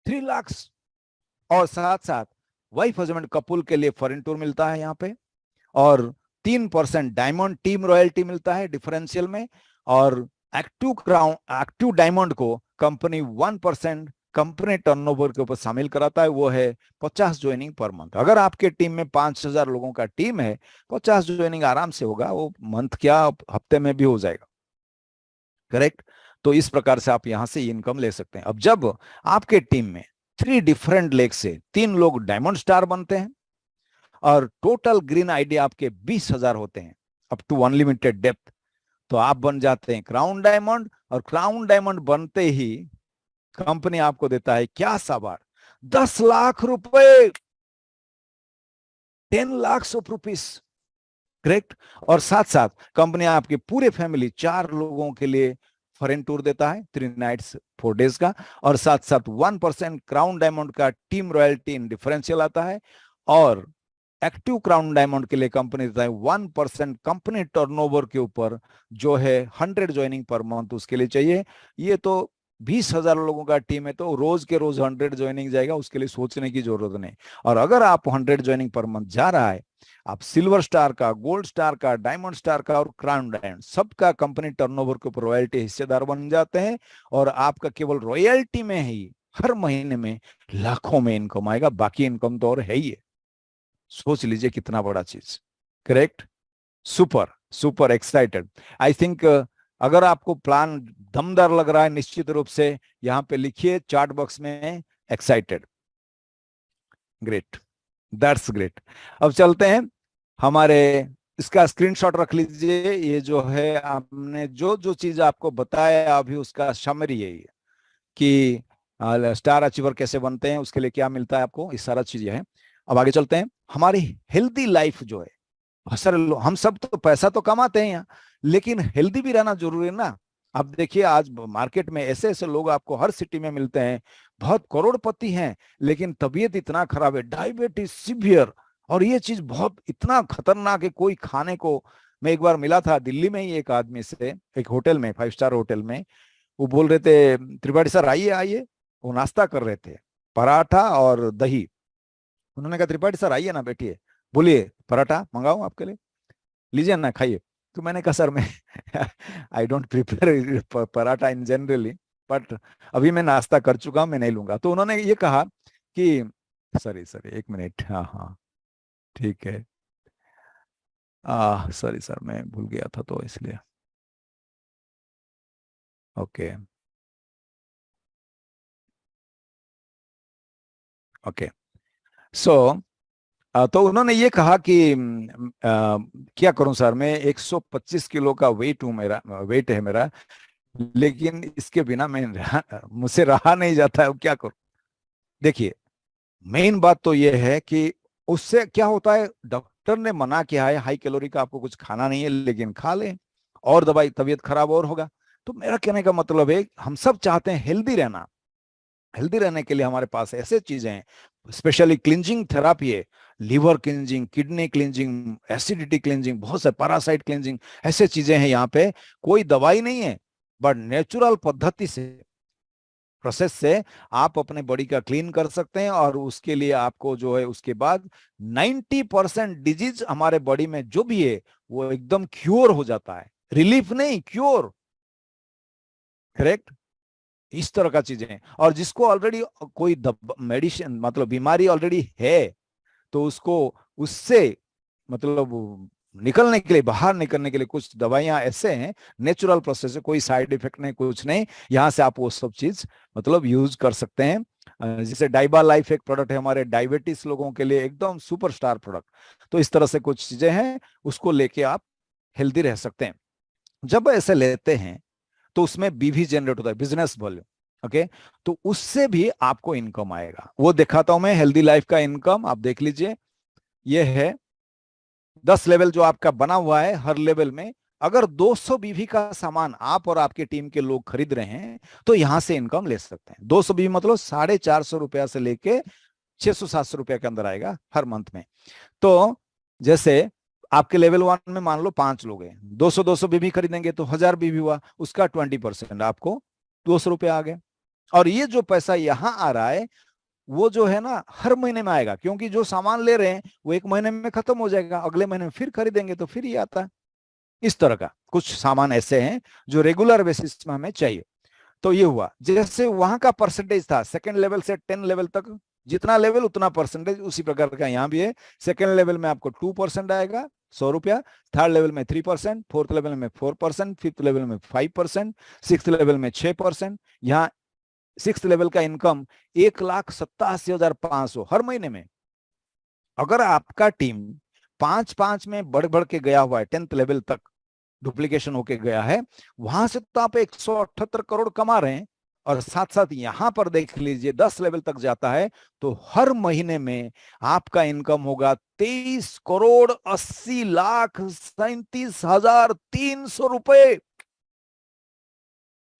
3 लाख। और साथ साथ वाइफ हस्बैंड कपुल के लिए फॉरेन टूर मिलता है यहाँ पे, और 3% डायमंड टीम रॉयल्टी मिलता है डिफरेंशियल में। और एक्टिव डायमंड को कंपनी 1% कंपनी टर्नओवर के ऊपर शामिल कराता है, वो है 50 ज्वाइनिंग पर मंथ। अगर आपके टीम में 5000 लोगों का टीम है, 50 ज्वाइनिंग आराम से होगा, वो मंथ क्या हफ्ते में भी हो जाएगा। करेक्ट। तो इस प्रकार से आप यहां से इनकम ले सकते हैं। अब जब आपके टीम में 3 डिफरेंट लेग से 3 लोग डायमंड स्टार बनते हैं और टोटल ग्रीन आईडी आपके 20,000 होते हैं अप टू अनलिमिटेड डेप्थ, तो आप बन जाते हैं क्राउन डायमंड। और क्राउन डायमंड बनते ही कंपनी आपको देता है क्या अवार्ड 10,00,000 रुपए, 10 lakhs of rupees। करेक्ट। और साथ साथ कंपनी आपके पूरे फैमिली 4 लोगों के लिए फॉरेन टूर देता है 3 nights 4 days का। और साथ साथ 1% क्राउन डायमंड का टीम रॉयल्टी इन डिफरेंशियल आता है। और एक्टिव क्राउन डायमंड के लिए कंपनी देता है 1% कंपनी टर्नओवर के ऊपर जो है 100 ज्वाइनिंग पर मंथ उसके लिए चाहिए। ये तो 20,000 लोगों का टीम है तो रोज के रोज 100 ज्वाइनिंग जाएगा, उसके लिए सोचने की जरूरत नहीं। और अगर आप 100 ज्वाइनिंग पर मंथ जा रहा है, आप सिल्वर स्टार का, गोल्ड स्टार का, डायमंड स्टार का और क्राउन डायमंड सबका कंपनी टर्नओवर के ऊपर रॉयल्टी हिस्सेदार बन जाते हैं। और आपका केवल रॉयल्टी में ही हर महीने में लाखों में इनकम आएगा, बाकी इनकम तो और है ही है। सोच लीजिए कितना बड़ा चीज। Correct. Super super excited. I think अगर आपको प्लान दमदार लग रहा है, निश्चित रूप से यहां पे लिखिए चार्ट बॉक्स में एक्साइटेड। Great, that's great. अब चलते हैं हमारे, इसका स्क्रीनशॉट रख लीजिए। ये जो है आपने जो जो चीज आपको बताया अभी उसका समरी यही है कि स्टार अचीवर कैसे बनते हैं, उसके लिए क्या मिलता है आपको, इस सारा चीजें हैं। अब आगे चलते हैं। हमारी हेल्दी लाइफ जो है, सर हम सब तो पैसा तो कमाते हैं यहाँ, लेकिन हेल्दी भी रहना जरूरी है ना। अब देखिए आज मार्केट में ऐसे ऐसे लोग आपको हर सिटी में मिलते हैं, बहुत करोड़पति हैं, लेकिन तबीयत इतना खराब है, डायबिटीज सीवियर। और ये चीज बहुत इतना खतरनाक है, कोई खाने को, मैं एक बार मिला था दिल्ली में ही एक आदमी से, एक होटल में, 5 स्टार होटल में। वो बोल रहे थे त्रिपाठी सर आइए आइए, वो नाश्ता कर रहे थे, पराठा और दही। उन्होंने कहा त्रिपाठी सर आइए ना, बैठिए, बोलिए पराठा मंगाऊं आपके लिए, लीजिए ना खाइए। तो मैंने कहा सर मैं I don't prepare paratha in generally, but अभी मैं नाश्ता कर चुका हूं, मैं नहीं लूंगा। तो उन्होंने ये कहा कि सॉरी सॉरी एक मिनट, हाँ हाँ ठीक है, सॉरी सर मैं भूल गया था तो इसलिए, ओके ओके। सो तो उन्होंने ये कहा कि क्या करूं सर, मैं 125 किलो का वेट हूं, मेरा वेट है मेरा, लेकिन इसके बिना मुझसे रहा नहीं जाता है, अब क्या करूं। देखिए मेन बात तो ये है कि उससे क्या होता है, डॉक्टर ने मना किया है हाई कैलोरी का आपको कुछ खाना नहीं है, लेकिन खा लें और दवाई, तबीयत खराब और होगा। तो मेरा कहने का मतलब है हम सब चाहते हैं हेल्दी रहना। हेल्दी रहने के लिए हमारे पास ऐसे चीजें हैं, स्पेशली क्लिंजिंग थेरापी है, liver cleansing, kidney cleansing, acidity cleansing, बहुत से पैरासाइट क्लिंजिंग, ऐसे चीजें हैं यहाँ पे। कोई दवाई नहीं है, बट नेचुरल पद्धति से, प्रोसेस से आप अपने बॉडी का क्लीन कर सकते हैं। और उसके लिए आपको जो है उसके बाद 90% डिजीज हमारे बॉडी में जो भी है वो एकदम क्योर हो जाता है, रिलीफ नहीं, क्योर। करेक्ट। इस तरह का चीजें हैं। और जिसको ऑलरेडी कोई मेडिसिन मतलब बीमारी ऑलरेडी है, तो उसको उससे मतलब निकलने के लिए, बाहर निकलने के लिए कुछ दवाइयां ऐसे हैं, नेचुरल प्रोसेस है, कोई साइड इफेक्ट नहीं, कुछ नहीं, यहां से आप वो सब चीज मतलब यूज कर सकते हैं। जैसे डाइबा लाइफ एक प्रोडक्ट है हमारे डायबिटीज लोगों के लिए, एकदम सुपरस्टार प्रोडक्ट। तो इस तरह से कुछ चीजें हैं, उसको लेके आप हेल्दी रह सकते हैं। जब ऐसे लेते हैं तो उसमें बीवी जनरेट होता है, बिजनेस वॉल्यूम। ओके, तो उससे भी आपको इनकम आएगा, वो दिखाता हूं मैं। हेल्दी लाइफ का इनकम आप देख लीजिए, ये है 10 लेवल जो आपका बना हुआ है। हर लेवल में अगर 200 बीवी का सामान आप और आपके टीम के लोग खरीद रहे हैं, तो यहां से इनकम ले सकते हैं। 200 बीवी मतलब 450 रुपया से लेके 600-700 रुपया के अंदर आएगा हर मंथ में। तो जैसे आपके लेवल 1 में मान लो 5 लोग हैं, 200-200 बीवी खरीदेंगे तो 1000 बीवी हुआ, उसका 20% आपको 200 रुपया आ गया। और ये जो पैसा यहां आ रहा है वो जो है ना हर महीने में आएगा, क्योंकि जो सामान ले रहे हैं वो एक महीने में खत्म हो जाएगा, अगले महीने में फिर खरीदेंगे तो फिर ये आता है। इस तरह का कुछ सामान ऐसे हैं जो रेगुलर बेसिस में हमें चाहिए। तो ये हुआ, जैसे वहां का परसेंटेज था सेकंड लेवल से 10 लेवल तक, जितना लेवल उतना परसेंटेज, उसी प्रकार का यहाँ भी है। सेकंड लेवल में आपको 2% आएगा, 100 रुपया। थर्ड लेवल में 3%, फोर्थ लेवल में 4%, फिफ्थ लेवल में 5%, सिक्स लेवल में 6%। यहाँ सिक्स लेवल का इनकम 1,87,500 हर महीने में। अगर आपका टीम 5-5 में बढ़ बढ़ के गया हुआ है, 10th लेवल तक डुप्लीकेशन होके गया है, वहां से तो आप 178 करोड़ कमा रहे हैं। और साथ साथ यहां पर देख लीजिए 10 लेवल तक जाता है तो हर महीने में आपका इनकम होगा 23,80,37,300 रुपए।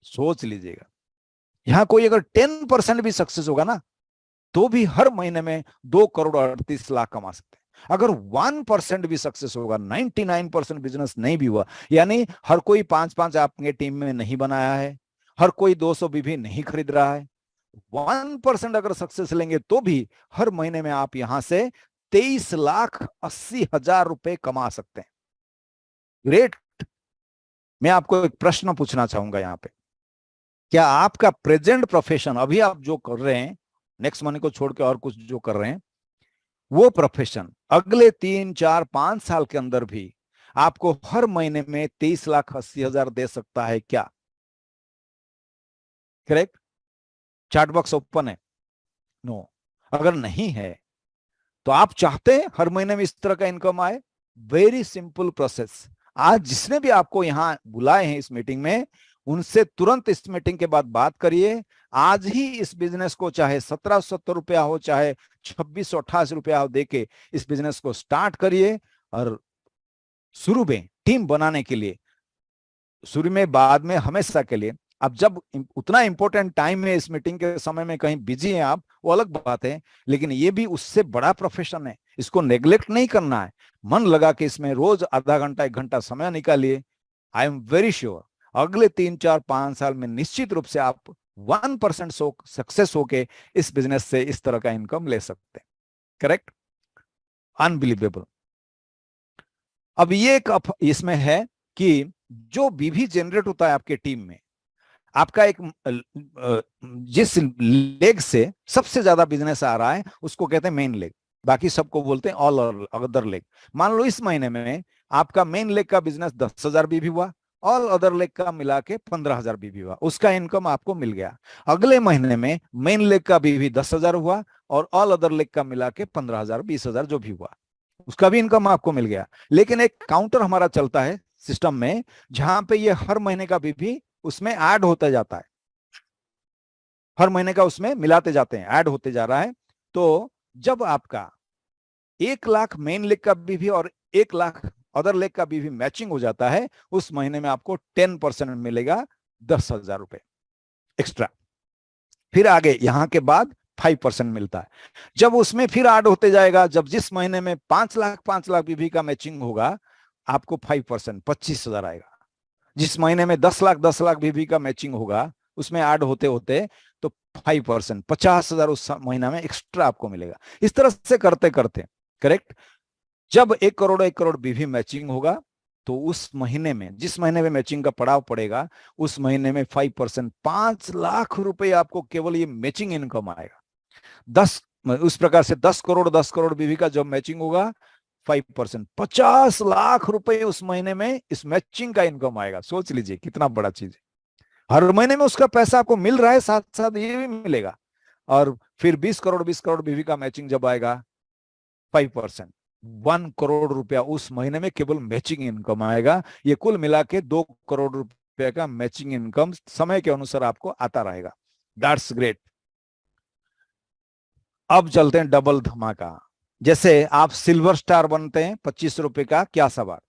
सोच लीजिएगा, यहां कोई अगर 10% भी सक्सेस होगा ना, तो भी हर महीने में 2,38,00,000 कमा सकते हैं। अगर 1% भी सक्सेस होगा, 99% बिजनेस नहीं भी हुआ, यानी हर कोई 5-5 आपके टीम में नहीं बनाया है, हर कोई 200 बीवी नहीं खरीद रहा है, 1% अगर सक्सेस लेंगे तो भी हर महीने में आप यहां से 23,80,000 रुपए कमा सकते हैं। ग्रेट। मैं आपको एक प्रश्न पूछना चाहूंगा यहां पे, क्या आपका प्रेजेंट प्रोफेशन, अभी आप जो कर रहे हैं, नेक्स्ट मनी को छोड़ के और कुछ जो कर रहे हैं, वो प्रोफेशन अगले 3, 4, 5 साल के अंदर भी आपको हर महीने में 23,80,000 दे सकता है क्या? करेक्ट? चैट बॉक्स ओपन है? नो। अगर नहीं है तो आप चाहते हैं हर महीने में इस तरह का इनकम आए? Very simple process. आज जिसने भी आपको यहां बुलाए हैं इस मीटिंग में, उनसे तुरंत इस मीटिंग के बाद बात करिए। आज ही इस बिजनेस को चाहे 1770 रुपया हो, चाहे 2688 रुपया हो, देके इस बिजनेस को स्टार्ट करिए। और शुरू में टीम बनाने के लिए, शुरू में, बाद में, हमेशा के लिए, अब जब उतना इंपॉर्टेंट टाइम है इस मीटिंग के समय में कहीं बिजी हैं आप, वो अलग बात है, लेकिन ये भी उससे बड़ा प्रोफेशन है, इसको नेग्लेक्ट नहीं करना है। मन लगा के इसमें रोज आधा घंटा 1 घंटा समय निकालिए। आई एम वेरी श्योर अगले 3, 4, 5 साल में निश्चित रूप से आप 1% सक्सेस होके इस बिजनेस से इस तरह का इनकम ले सकते हैं। करेक्ट? अनबिलीवेबल। अब ये एक इसमें है कि जो बीवी जनरेट होता है आपके टीम में, आपका एक जिस लेग से सबसे ज्यादा बिजनेस आ रहा है उसको कहते हैं मेन लेग, बाकी सबको बोलते हैं ऑल अदर लेग। मान लो इस महीने में आपका मेन लेग का बिजनेस 10,000 बीवी हुआ, ऑल अदर लेग का मिला के 15,000 बीवी हुआ, उसका इनकम आपको मिल गया। अगले महीने में मेन लेग का बीवी 10,000 हुआ और ऑल अदर लेग का मिला के 15,000, 20,000 जो भी हुआ, उसका भी इनकम आपको मिल गया। लेकिन एक काउंटर हमारा चलता है सिस्टम में, जहां पे ये हर महीने का बीवी उसमें ऐड होता जाता है, हर महीने का उसमें मिलाते जाते हैं, ऐड होते जा रहा है। तो जब आपका 1 लाख मेन लेग का बीवी और 1 लाख अदर लेग का बीवी मैचिंग हो जाता है, उस महीने में आपको 10% मिलेगा, 10,000 रुपए एक्स्ट्रा। फिर आगे यहां के बाद 5% मिलता है। जब उसमें फिर ऐड होते जाएगा, जब जिस महीने में 5 लाख बीवी का मैचिंग होगा, आपको 5%, 25,000 आएगा। जिस महीने में 10 लाख बीवी का मैचिंग होगा, उसमें ऐड होते होते तो 5%, 50,000 उस महीना में एक्स्ट्रा आपको मिलेगा। इस तरह से करते करते, करेक्ट, जब 1 करोड़ बीवी मैचिंग होगा, तो उस महीने में, जिस महीने में मैचिंग का पड़ाव पड़ेगा, उस महीने में 5%, 5 लाख रुपए आपको केवल ये मैचिंग इनकम आएगा। 10, उस प्रकार से 10 करोड़ बीवी का जब मैचिंग होगा, 5%, 50 लाख रुपए उस महीने में इस मैचिंग का इनकम आएगा। सोच लीजिए कितना बड़ा चीज है। हर महीने में उसका पैसा आपको मिल रहा है, साथ साथ ये भी मिलेगा। और फिर 20 करोड़ बीवी का मैचिंग जब आएगा, 5%, 1 करोड़ रुपया उस महीने में केवल मैचिंग इनकम आएगा। ये कुल मिला के 2 करोड़ रुपए का मैचिंग इनकम समय के अनुसार आपको आता रहेगा। That's great. अब चलते हैं डबल धमाका। जैसे आप सिल्वर स्टार बनते हैं, 25 रुपए का क्या सवाल,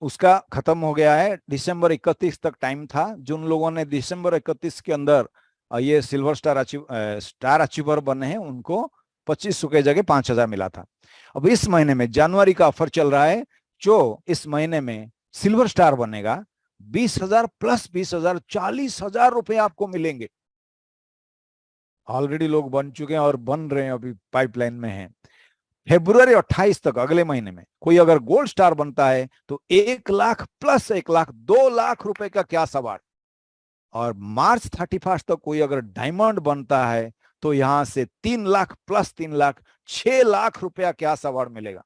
उसका खत्म हो गया है। दिसंबर 31 तक टाइम था। जिन लोगों ने दिसंबर 31 के अंदर ये सिल्वर स्टार अचीवर बने हैं, उनको 2500 के जगह 5,000 मिला था। अब इस महीने में जनवरी का ऑफर चल रहा है, जो इस महीने में सिल्वर स्टार बनेगा, 20,000 प्लस 20,000, 40,000 रुपए आपको मिलेंगे। ऑलरेडी लोग बन चुके हैं और बन रहे हैं, अभी पाइपलाइन में है। फरवरी 28 तक, अगले महीने में, कोई अगर गोल्ड स्टार बनता है तो 1 लाख प्लस 1 लाख, 2 लाख रुपए का क्या सवाल। और मार्च 31 तक कोई अगर डायमंड बनता है तो यहां से 3 लाख प्लस 3 लाख, 6 लाख रुपया क्या सवाल मिलेगा।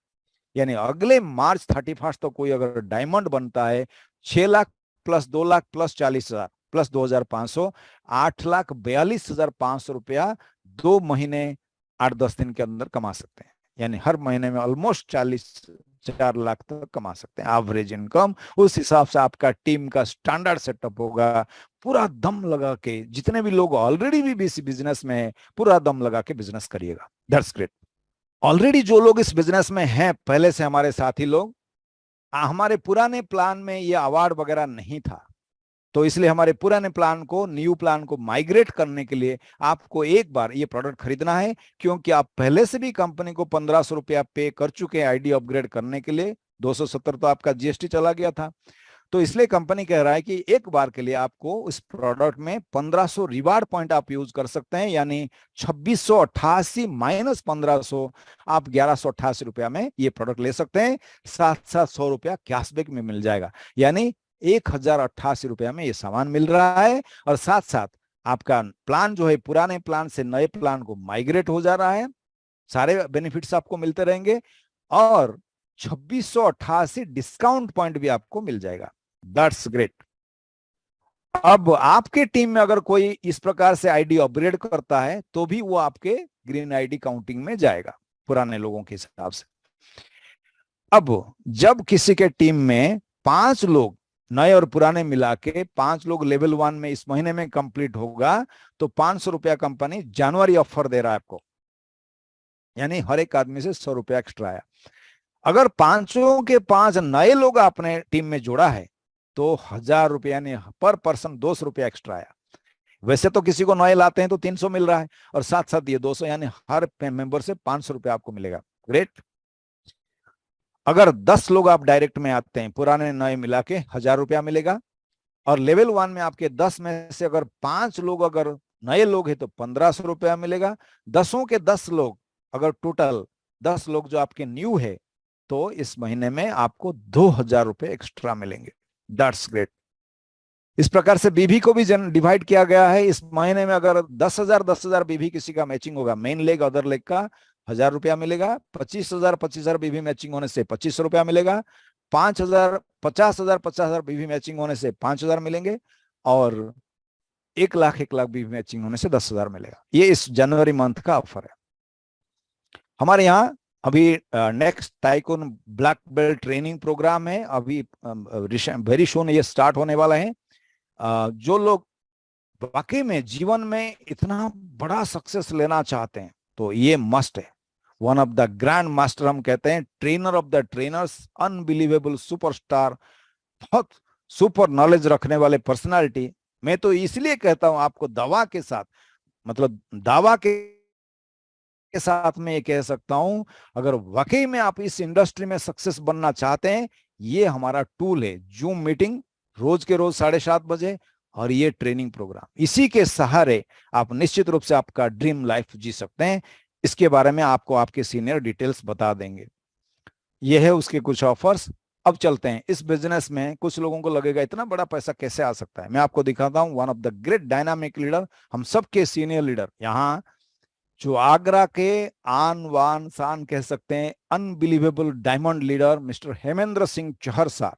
यानी अगले मार्च 31 तक कोई अगर डायमंड बनता है, 6 lakh plus 2 lakh plus 40,000 plus 2,500, 8,42,500 रुपया 2 महीने 8-10 दिन के अंदर कमा सकते हैं। यानी हर महीने में ऑलमोस्ट 4 लाख तक कमा सकते हैं एवरेज इनकम। उस हिसाब से आपका टीम का स्टैंडर्ड सेटअप होगा। पूरा दम लगा के, जितने भी लोग ऑलरेडी भी बिजनेस में है, पूरा दम लगा के बिजनेस करिएगा। That's great. ऑलरेडी जो लोग इस बिजनेस में हैं, पहले से हमारे साथी लोग, हमारे पुराने प्लान में ये अवार्ड वगैरह नहीं था, तो इसलिए हमारे पुराने प्लान को न्यू प्लान को माइग्रेट करने के लिए आपको एक बार ये प्रोडक्ट खरीदना है, क्योंकि आप पहले से भी कंपनी को 1500 रुपया पे कर चुके हैं आईडी अपग्रेड करने के लिए। 270 तो आपका जीएसटी चला गया था। तो इसलिए कंपनी कह रहा है कि एक बार के लिए आपको उस प्रोडक्ट में 1500 रिवार्ड पॉइंट आप यूज कर सकते हैं, यानी 2688 माइनस 1500, आप 1188 रुपया में ये प्रोडक्ट ले सकते हैं। साथ साथ 100 रुपया कैशबैक में मिल जाएगा, यानी 1088 रुपया में ये सामान मिल रहा है। और साथ साथ आपका प्लान जो है पुराने प्लान से नए प्लान को माइग्रेट हो जा रहा है, सारे बेनिफिट्स आपको मिलते रहेंगे, और 2688 डिस्काउंट पॉइंट भी आपको मिल जाएगा। That's great. अब आपके टीम में अगर कोई इस प्रकार से आईडी अपग्रेड करता है तो भी वो आपके ग्रीन आईडी काउंटिंग में जाएगा पुराने लोगों के हिसाब से। अब जब किसी के टीम में 5 लोग नए और पुराने मिला के 5 लोग लेवल 1 में इस महीने में कंप्लीट होगा, तो 500 रुपया कंपनी जनवरी ऑफर दे रहा है आपको, यानी हर एक आदमी से 100 रुपया एक्स्ट्रा आया। अगर 5 के 5 नए लोग आपने टीम में जोड़ा है तो 1000 रुपया यानी पर पर्सन 200 रुपया एक्स्ट्रा आया। वैसे तो किसी को नए लाते हैं तो 300 मिल रहा है, और साथ साथ ये 200, यानी हर मेंबर से 500 रुपया आपको मिलेगा। ग्रेट। अगर 10 लोग आप डायरेक्ट में आते हैं, पुराने नए मिला के 1000 रुपया मिलेगा। और लेवल 1 में आपके 10 में से अगर 5 लोग अगर नए लोग हैं तो 1500 रुपया मिलेगा। 10 के 10 लोग, अगर टोटल 10 लोग जो आपके न्यू है, तो इस महीने में आपको 2000 रुपए एक्स्ट्रा मिलेंगे। That's great. इस प्रकार से बीवी को भी डिवाइड किया गया है। इस महीने में अगर 10,000 बीवी किसी का मैचिंग होगा, मेन लेग अदर लेग का 1000 रुपया मिलेगा। 25,000 बीवी मैचिंग होने से 2500 रुपया मिलेगा। 50,000 बीवी मैचिंग होने से 5000 मिलेंगे, और 1 लाख बीवी मैचिंग होने से 10,000 मिलेगा। ये इस जनवरी मंथ का ऑफर है हमारे यहाँ। अभी next tycoon black belt training program है, अभी वेरी सून ये स्टार्ट होने वाला है। जो लोग वाकई में जीवन में इतना बड़ा सक्सेस लेना चाहते हैं तो ये मस्ट है। One of the grand master हम कहते हैं, trainer of the trainers, unbelievable superstar, बहुत सुपर नॉलेज रखने वाले पर्सनालिटी। मैं तो इसलिए कहता हूं आपको दवा के साथ, मतलब दावा के साथ में ये कह सकता हूं, अगर वाकई में आप इस इंडस्ट्री में सक्सेस बनना चाहते हैं, ये हमारा टूल है। जूम मीटिंग रोज के रोज 7:30 बजे, और ये ट्रेनिंग प्रोग्राम, इसी के सहारे आप निश्चित रूप से आपका ड्रीम लाइफ जी सकते हैं। इसके बारे में आपको आपके सीनियर डिटेल्स बता देंगे। ये है उसके कुछ ऑफर्स। अब चलते हैं इस बिजनेस में। कुछ लोगों को लगेगा इतना बड़ा पैसा कैसे आ सकता है, मैं आपको दिखाता हूं। One of the great dynamic leader, हम सबके सीनियर लीडर, यहाँ जो आगरा के आन वान शान कह सकते हैं, unbelievable diamond leader mister Hemendra Singh Chahar साहब,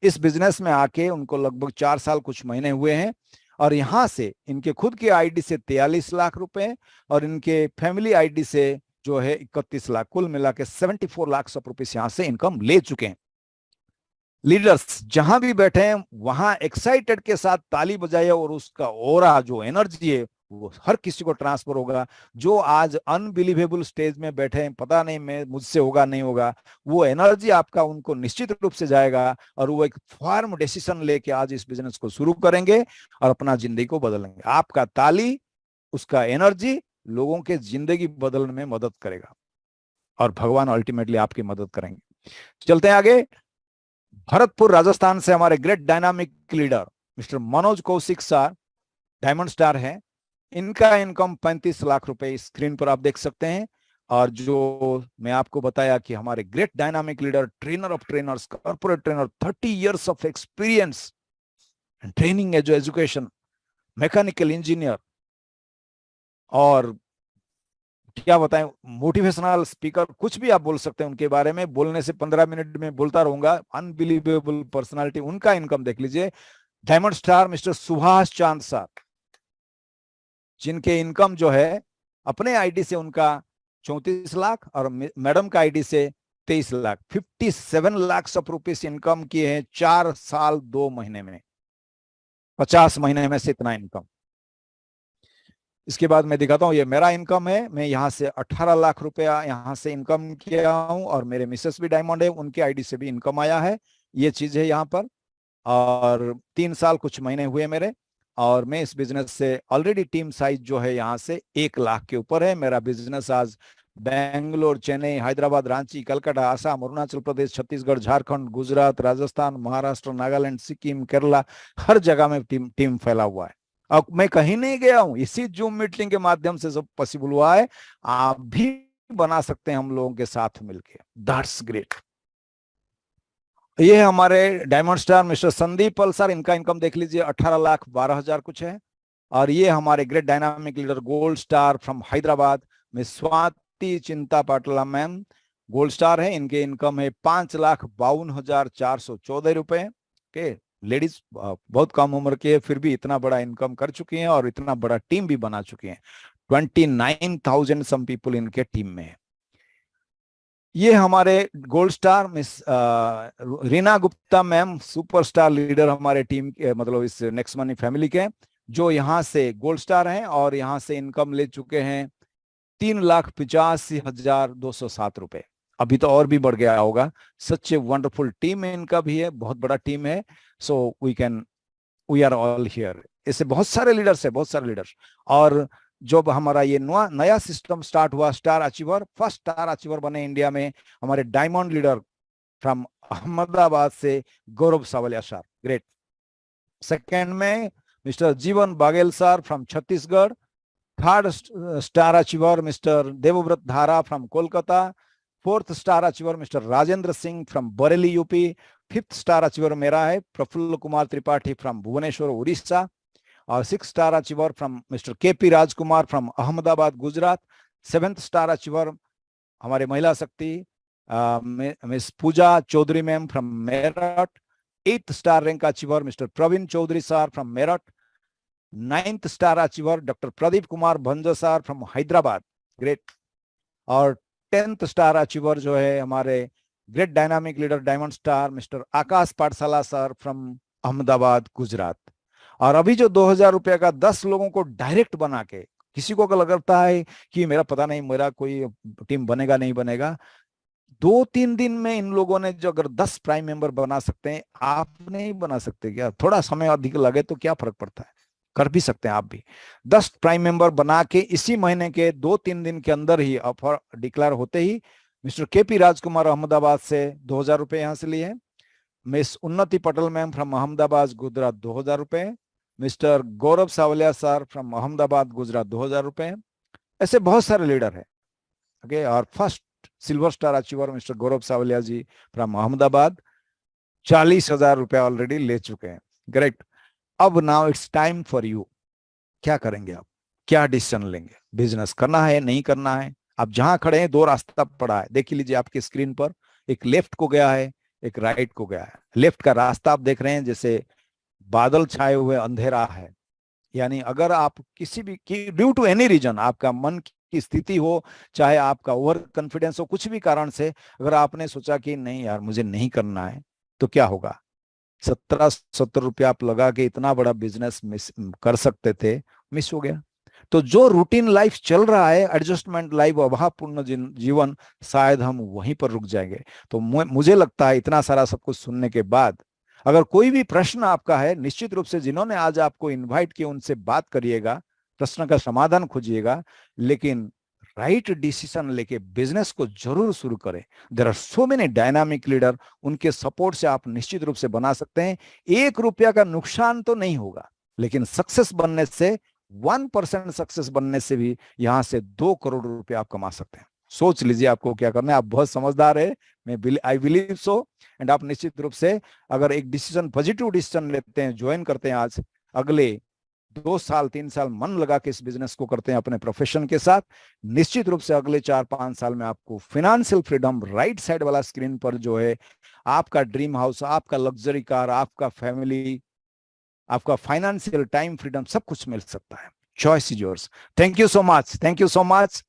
इस बिजनेस में आके उनको लगभग 4 साल कुछ महीने हुए हैं, और यहां से इनके खुद के आईडी से 43 लाख रुपए, और इनके फैमिली आईडी से जो है 31 लाख, कुल मिला के 74 लाख रुपीस यहां से इनकम ले चुके हैं। लीडर्स जहां भी बैठे हैं वहां एक्साइटेड के साथ ताली बजाइए, और उसका ओरा जो एनर्जी है वो हर किसी को ट्रांसफर होगा। जो आज अनबिलीवेबल स्टेज में बैठे हैं, पता नहीं मैं मुझसे होगा नहीं होगा, वो एनर्जी आपका उनको निश्चित रूप से जाएगा, और वो एक फर्म डिसीजन लेके आज इस बिजनेस को शुरू करेंगे और अपना जिंदगी को बदलेंगे। आपका ताली, उसका एनर्जी लोगों के जिंदगी बदलने में मदद करेगा, और भगवान अल्टीमेटली आपकी मदद करेंगे। चलते हैं आगे। भरतपुर राजस्थान से हमारे great dynamic leader mister Manoj Kaushik sir, diamond star है। इनका इनकम 35 लाख रुपए स्क्रीन पर आप देख सकते हैं। और जो मैं आपको बताया कि हमारे great dynamic leader, trainer of trainers, corporate trainer, 30 years of experience, training education, mechanical engineer, और क्या बताएं, मोटिवेशनल स्पीकर, कुछ भी आप बोल सकते हैं उनके बारे में। बोलने से 15 मिनट में बोलता रहूंगा। Unbelievable personality. उनका इनकम देख लीजिए। डायमंड स्टार मिस्टर सुभाष चांद साहब, जिनके इनकम जो है अपने आईडी से उनका 34 लाख, और मैडम का आईडी से 23 लाख, 57 लाख रुपीस इनकम किए हैं 4 साल 2 महीने में। 50 महीने में से इतना इनकम। इसके बाद मैं दिखाता हूं, ये मेरा इनकम है। मैं यहाँ से 18 लाख रुपया यहाँ से इनकम किया हूं, और मेरे मिसेस भी डायमंड है, उनके आईडी से भी इनकम आया है। ये चीज है यहाँ पर। और 3 साल कुछ महीने हुए मेरे, और मैं इस बिजनेस से ऑलरेडी टीम साइज जो है यहाँ से 1 लाख के ऊपर है। मेरा बिजनेस आज बैंगलोर, चेन्नई, हैदराबाद, रांची, कलकत्ता, आसाम, अरुणाचल प्रदेश, छत्तीसगढ़, झारखंड, गुजरात, राजस्थान, महाराष्ट्र, नागालैंड, सिक्किम, केरला, हर जगह में टीम टीम फैला हुआ है। अब मैं कहीं नहीं गया हूं, इसी जूम मीटिंग के माध्यम से सब पॉसिबल हुआ है। आप भी बना सकते हैं हम लोगों के साथ मिलके। That's great. ये हमारे diamond star mister Sandeep Pulsar, इनका इनकम देख लीजिए 18,12,000 कुछ है। और ये हमारे great dynamic leader gold star from Hyderabad miss Swati चिंता पाटला मैम, गोल्ड स्टार है, इनके इनकम है 5,52,414 के। लेडीज बहुत कम उम्र की है, फिर भी इतना बड़ा इनकम कर चुकी हैं और इतना बड़ा टीम भी बना चुकी हैं। 29,000 सम पीपल इनके टीम में है। ये हमारे gold star miss Reena Gupta ma'am, superstar leader हमारे टीम के, मतलब इस नेक्स्ट मनी फैमिली के, जो यहाँ से गोल्ड स्टार हैं और यहाँ से इनकम ले चुके हैं 3,85,207 रुपए। अभी तो और भी बढ़ गया होगा। सच ए वंडरफुल टीम है इनका भी है, बहुत बड़ा टीम है। So we are all here. ऐसे बहुत सारे लीडर्स है, बहुत सारे लीडर्स। और जब हमारा ये नया सिस्टम स्टार्ट हुआ, star achiever, first star achiever बने इंडिया में हमारे डायमंड लीडर फ्रॉम अहमदाबाद से Gaurav Savaliya sir, great. Second में mister Jeevan Baghel sir from Chhattisgarh. Third star achiever mister Devvrat Dhara from Kolkata. Fourth star achiever mister Rajendra Singh from Bareilly UP. Fifth star achiever मेरा है Praful Kumar Tripathi from Bhubaneswar Orissa. और 6 star achiever from mister KP Rajkumar from Ahmedabad Gujarat. 7th star achiever हमारे महिला शक्ति miss Pooja Chaudhary ma'am from Meerut. 8th star rank achiever mister Praveen Chaudhary sir from Meerut. 9th star achiever doctor Pradeep Kumar Bhanj sir from Hyderabad, great. और 10th star achiever जो है हमारे great dynamic leader diamond star mister Akash Pathshala sir from Ahmedabad Gujarat. और अभी जो 2,000 रुपए का 10 लोगों को डायरेक्ट बना के, किसी को लगता है कि मेरा पता नहीं मेरा कोई टीम बनेगा नहीं बनेगा, 2-3 दिन में इन लोगों ने जो अगर 10 प्राइम मेंबर बना सकते हैं, आप नहीं बना सकते क्या? थोड़ा समय अधिक लगे तो क्या फर्क पड़ता है, कर भी सकते हैं आप भी। 10 प्राइम मेंबर बना के इसी महीने के 2-3 दिन के अंदर ही ऑफर डिक्लेयर होते ही मिस्टर केपी राजकुमार अहमदाबाद से 2,000 रुपए यहां से लिए। Miss Unnati Patel ma'am from Ahmedabad Gujarat 2,000 रुपए। Mister Gaurav Savaliya sir from Ahmedabad Gujarat 2,000 रुपए। ऐसे बहुत सारे लीडर है, ओके। और first silver star achiever mister Gaurav Savaliya ji from Ahmedabad 40,000 रुपए ऑलरेडी ले चुके हैं, ग्रेट। अब now it's time for you. क्या करेंगे आप, क्या डिसीजन लेंगे? बिजनेस करना है नहीं करना है? आप जहां खड़े हैं 2 रास्ता पड़ा है, देख लीजिए आपके स्क्रीन पर। एक लेफ्ट को गया है, एक राइट को गया है। लेफ्ट का रास्ता आप देख रहे हैं जैसे बादल छाए हुए अंधेरा है, यानी अगर आप किसी भी ड्यू टू एनी रीजन, आपका मन की स्थिति हो, चाहे आपका ओवर कॉन्फिडेंस हो, कुछ भी कारण से अगर आपने सोचा कि नहीं यार मुझे नहीं करना है, तो क्या होगा? 17-17 रुपया आप लगा के इतना बड़ा बिजनेस मिस कर सकते थे, मिस हो गया। तो जो रूटीन लाइफ चल रहा है, एडजस्टमेंट लाइफ, अभावपूर्ण जीवन, शायद हम वहीं पर रुक जाएंगे। तो मुझे लगता है इतना सारा सब कुछ सुनने के बाद अगर कोई भी प्रश्न आपका है, निश्चित रूप से जिन्होंने आज आपको इनवाइट किया उनसे बात करिएगा, प्रश्न का समाधान खोजिएगा, लेकिन राइट डिसीजन लेके बिजनेस को जरूर शुरू करें। There are so many dynamic leader, उनके सपोर्ट से आप निश्चित रूप से बना सकते हैं। 1 रुपया का नुकसान तो नहीं होगा, लेकिन सक्सेस बनने से 1% सक्सेस बनने से भी यहां से 2 करोड़ रुपया आप कमा सकते हैं। सोच लीजिए आपको क्या करना है। आप बहुत समझदार है, मैं आई बिलीव सो। एंड आप निश्चित रूप से अगर एक डिसीजन, पॉजिटिव डिसीजन लेते हैं, ज्वाइन करते हैं आज, अगले 2 साल 3 साल मन लगा के इस बिजनेस को करते हैं अपने प्रोफेशन के साथ, निश्चित रूप से अगले 4-5 साल में आपको फाइनेंशियल फ्रीडम, राइट साइड वाला स्क्रीन पर जो है आपका ड्रीम हाउस, आपका लग्जरी कार, आपका फैमिली, आपका फाइनेंशियल टाइम फ्रीडम, सब कुछ मिल सकता है। Choice is yours. Thank you so much, thank you so much.